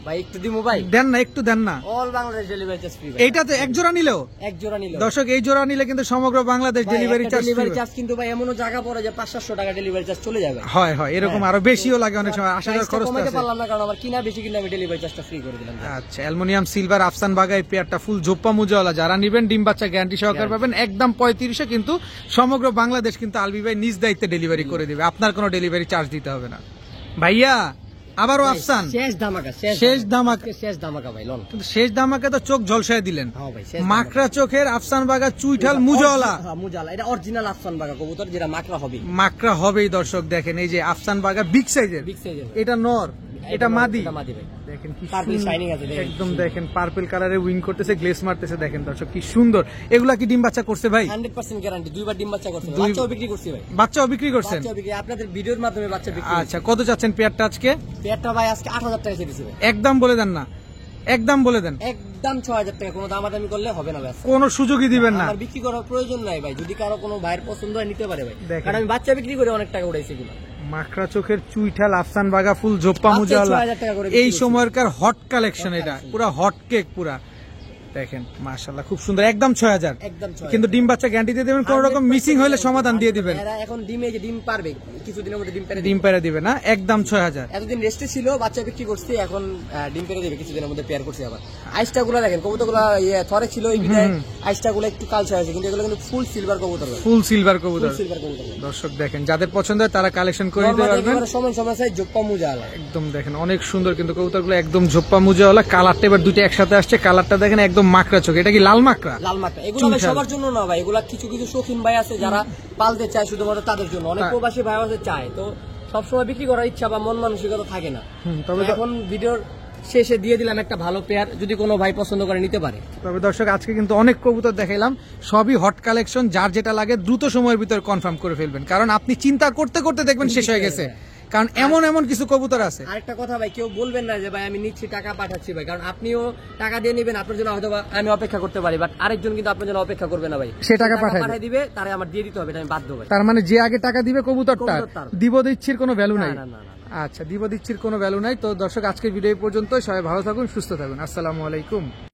ভাই, একটু দিমু ভাই, দেন না, একটু দেন না। All Bangladesh delivery charge free ভাই। এইটাতে 1 জোড়া নিলেও, 1 জোড়া নিলেও দর্শক এই জোড়া নিলে কিন্তু সমগ্র Bangladesh delivery charge. Delivery charge কিন্তু ভাই এমনও জায়গা পড়ে যে 500-700 টাকা ডেলিভারি চার্জ চলে যাবে। হয় হয়, এরকম আরো বেশিও লাগে অনেক সময়, 80,000 খরচ আছে। কমাতে পারলাম না, কারণ আমার কিনা বেশি, কিন্তু আমি ডেলিভারি চার্জটা ফ্রি করে দিলাম। আচ্ছা, অ্যালুমিনিয়াম সিলভার আফসান বাগা এই পেয়ারটা ফুল ঝোপ্পা মুজাওয়ালা, যারা নেবেন ডিম বাচ্চা গ্যারান্টি সহকারে পাবেন, একদম 3500। কিন্তু সমগ্র বাংলাদেশ কিন্তু আলবি ভাই নিজ দায়িত্বে ডেলিভারি করে দিবে, আপনার কোনো ডেলিভারি চার্জ দিতে হবে না ভাইয়া। আবারও আফসান, শেষ ধামাকা, শেষ ধামাকা, শেষ ধামাকা ভাই, লন। কিন্তু শেষ ধামাকা তো চোখ ঝলসায় দিলেন। হ্যাঁ ভাই, মাকড়া চোখের আফসান বাগা চুইঠাল মুজাওয়ালা, মুজাওয়ালা, এটা অরিজিনাল আফসান বাগা কবুতর, যেটা মাকড়া হবে। মাকড়া হবেই দর্শক, দেখেন এই যে আফসান বাগা বিগ সাইজের, এটা নর, এটা মাদি, দেখেন কি একদম, দেখেন পার্পল কালারে উইং করতেছে, গ্লেস মারতেছে, দেখেন দর্শক কি সুন্দর। এগুলা কি ডিম বাচ্চা করছে ভাই? 100% গ্যারান্টি, 2বার ডিম বাচ্চা করছে, বাচ্চাও বিক্রি করছি ভাই, বাচ্চাও বিক্রি করছেন? আপনাদের ভিডিওর মাধ্যমে বাচ্চা বিক্রি। আচ্ছা, কত চাচ্ছেন পেয়ারটা আজকে? পেয়ারটা ভাই আজকে 8000 টাকা দিয়েছি ভাই। একদম বলে দেন না, একদম বলে দেন, একদম 6000 টাকা, কোনো দামাদামি করলে হবে না ভাই, কোনো সুযোগই দিবেন না। আমার বিক্রি করার প্রয়োজন নাই ভাই, যদি কারো কোনো ভাইয়ের পছন্দ হয় নিতে পারে ভাই, কারণ আমি বাচ্চা বিক্রি করে অনেক টাকা উঠাইছি এগুলো। মাকড়া চোখের চুইঠাল আফসান বাগা ফুল জোপ্পা মুজাওয়ালা 6,000 টাকা করে এই বিক্রি সময়কার হট কালেকশন, এটা পুরা হট কেক পুরা। দেখেন মাশাআল্লাহ খুব সুন্দর, একদম 6,000। একদম 6,000 কিন্তু ডিম বাচ্চা গ্যারান্টি দিয়ে দেবেন, কোন রকম মিসিং হলে সমাধান দিয়ে দিবেন। এরা এখন ডিম পারবে, কিছুদিনের মধ্যে ডিম পেরে ডিম পেরে দিবে না, একদম 6,000। এতদিন রেস্টে ছিল, বাচ্চা বিক্রি করছি, এখন ডিম পেরে দেবে কিছুদিনের মধ্যে, পেয়ার করছি আবার। আইসটা গুলা দেখেন, কবুতর গুলা থরে ছিল এই বিদায়, আইসটা গুলা একটু কালচে হয়েছে, কিন্তু এগুলো কিন্তু ফুল সিলভার কবুতর, ফুল সিলভার কবুতর। সিলভার কবুতর। দর্শক দেখেন, যাদের পছন্দ হয় তারা কালেকশন করে নিতে পারবেন। সমান সমান সাইজ জোপ্পা মুজাওয়ালা, একদম দেখেন অনেক সুন্দর কিন্তু কবুতরগুলো, একদম ঝোপ্পা মুজাওয়ালা। কালারটা এবার দুইটা একসাথে আসছে, কালারটা দেখেন একদম মাকড়া চোখ। এটা কি লাল মাকড়া? লাল মাকড়া। এগুলো ভাই সবার জন্য না ভাই, এগুলা কিছু কিছু শৌখিন ভাই আছে যারা পালতে চায় শুধুমাত্র তাদের জন্য। অনেক প্রবাসী ভাই আছে চায়, তো সবসময় বিক্রি করার ইচ্ছা বা মন মানসিকতা থাকে না। তবে এখন ভিডিওর শেষে দিয়ে দিলাম একটা ভালো পেয়ার, যদি কোনো ভাই পছন্দ করে নিতে পারে। তবে দর্শক আজকে কিন্তু অনেক কবুতর দেখাইলাম, সবই হট কালেকশন। যার যেটা লাগে দ্রুত সময়ের ভিতরে কনফার্ম করে ফেলবেন, কারণ আপনি চিন্তা করতে করতে দেখবেন শেষ হয়ে গেছে, কারণ এমন এমন কিছু কবুতর আছে। আরেকটা কথা ভাই, কেউ বলবেন না যে ভাই আমি নিচ্ছি টাকা পাঠাচ্ছি ভাই, কারণ আপনিও টাকা দিয়ে নেবেন, আপনার জন্য হয়তো আমি অপেক্ষা করতে পারি, বাট আরেকজন কিন্তু আপনার জন্য অপেক্ষা করবে না ভাই, সে টাকা পাঠায় দিবে, তারে আমার দিয়ে দিতে হবে, এটা আমি বাধ্য ভাই। তার মানে যে আগে টাকা দিবে কবুতরটা দিব দিচ্ছির কোনো ভ্যালু নাই। না, না, না। আচ্ছা, দিব দিচ্ছির কোনো ভ্যালু নাই। তো দর্শক আজকের ভিডিও পর্যন্ত, সবাই ভালো থাকুন, সুস্থ থাকুন, আসসালামু আলাইকুম।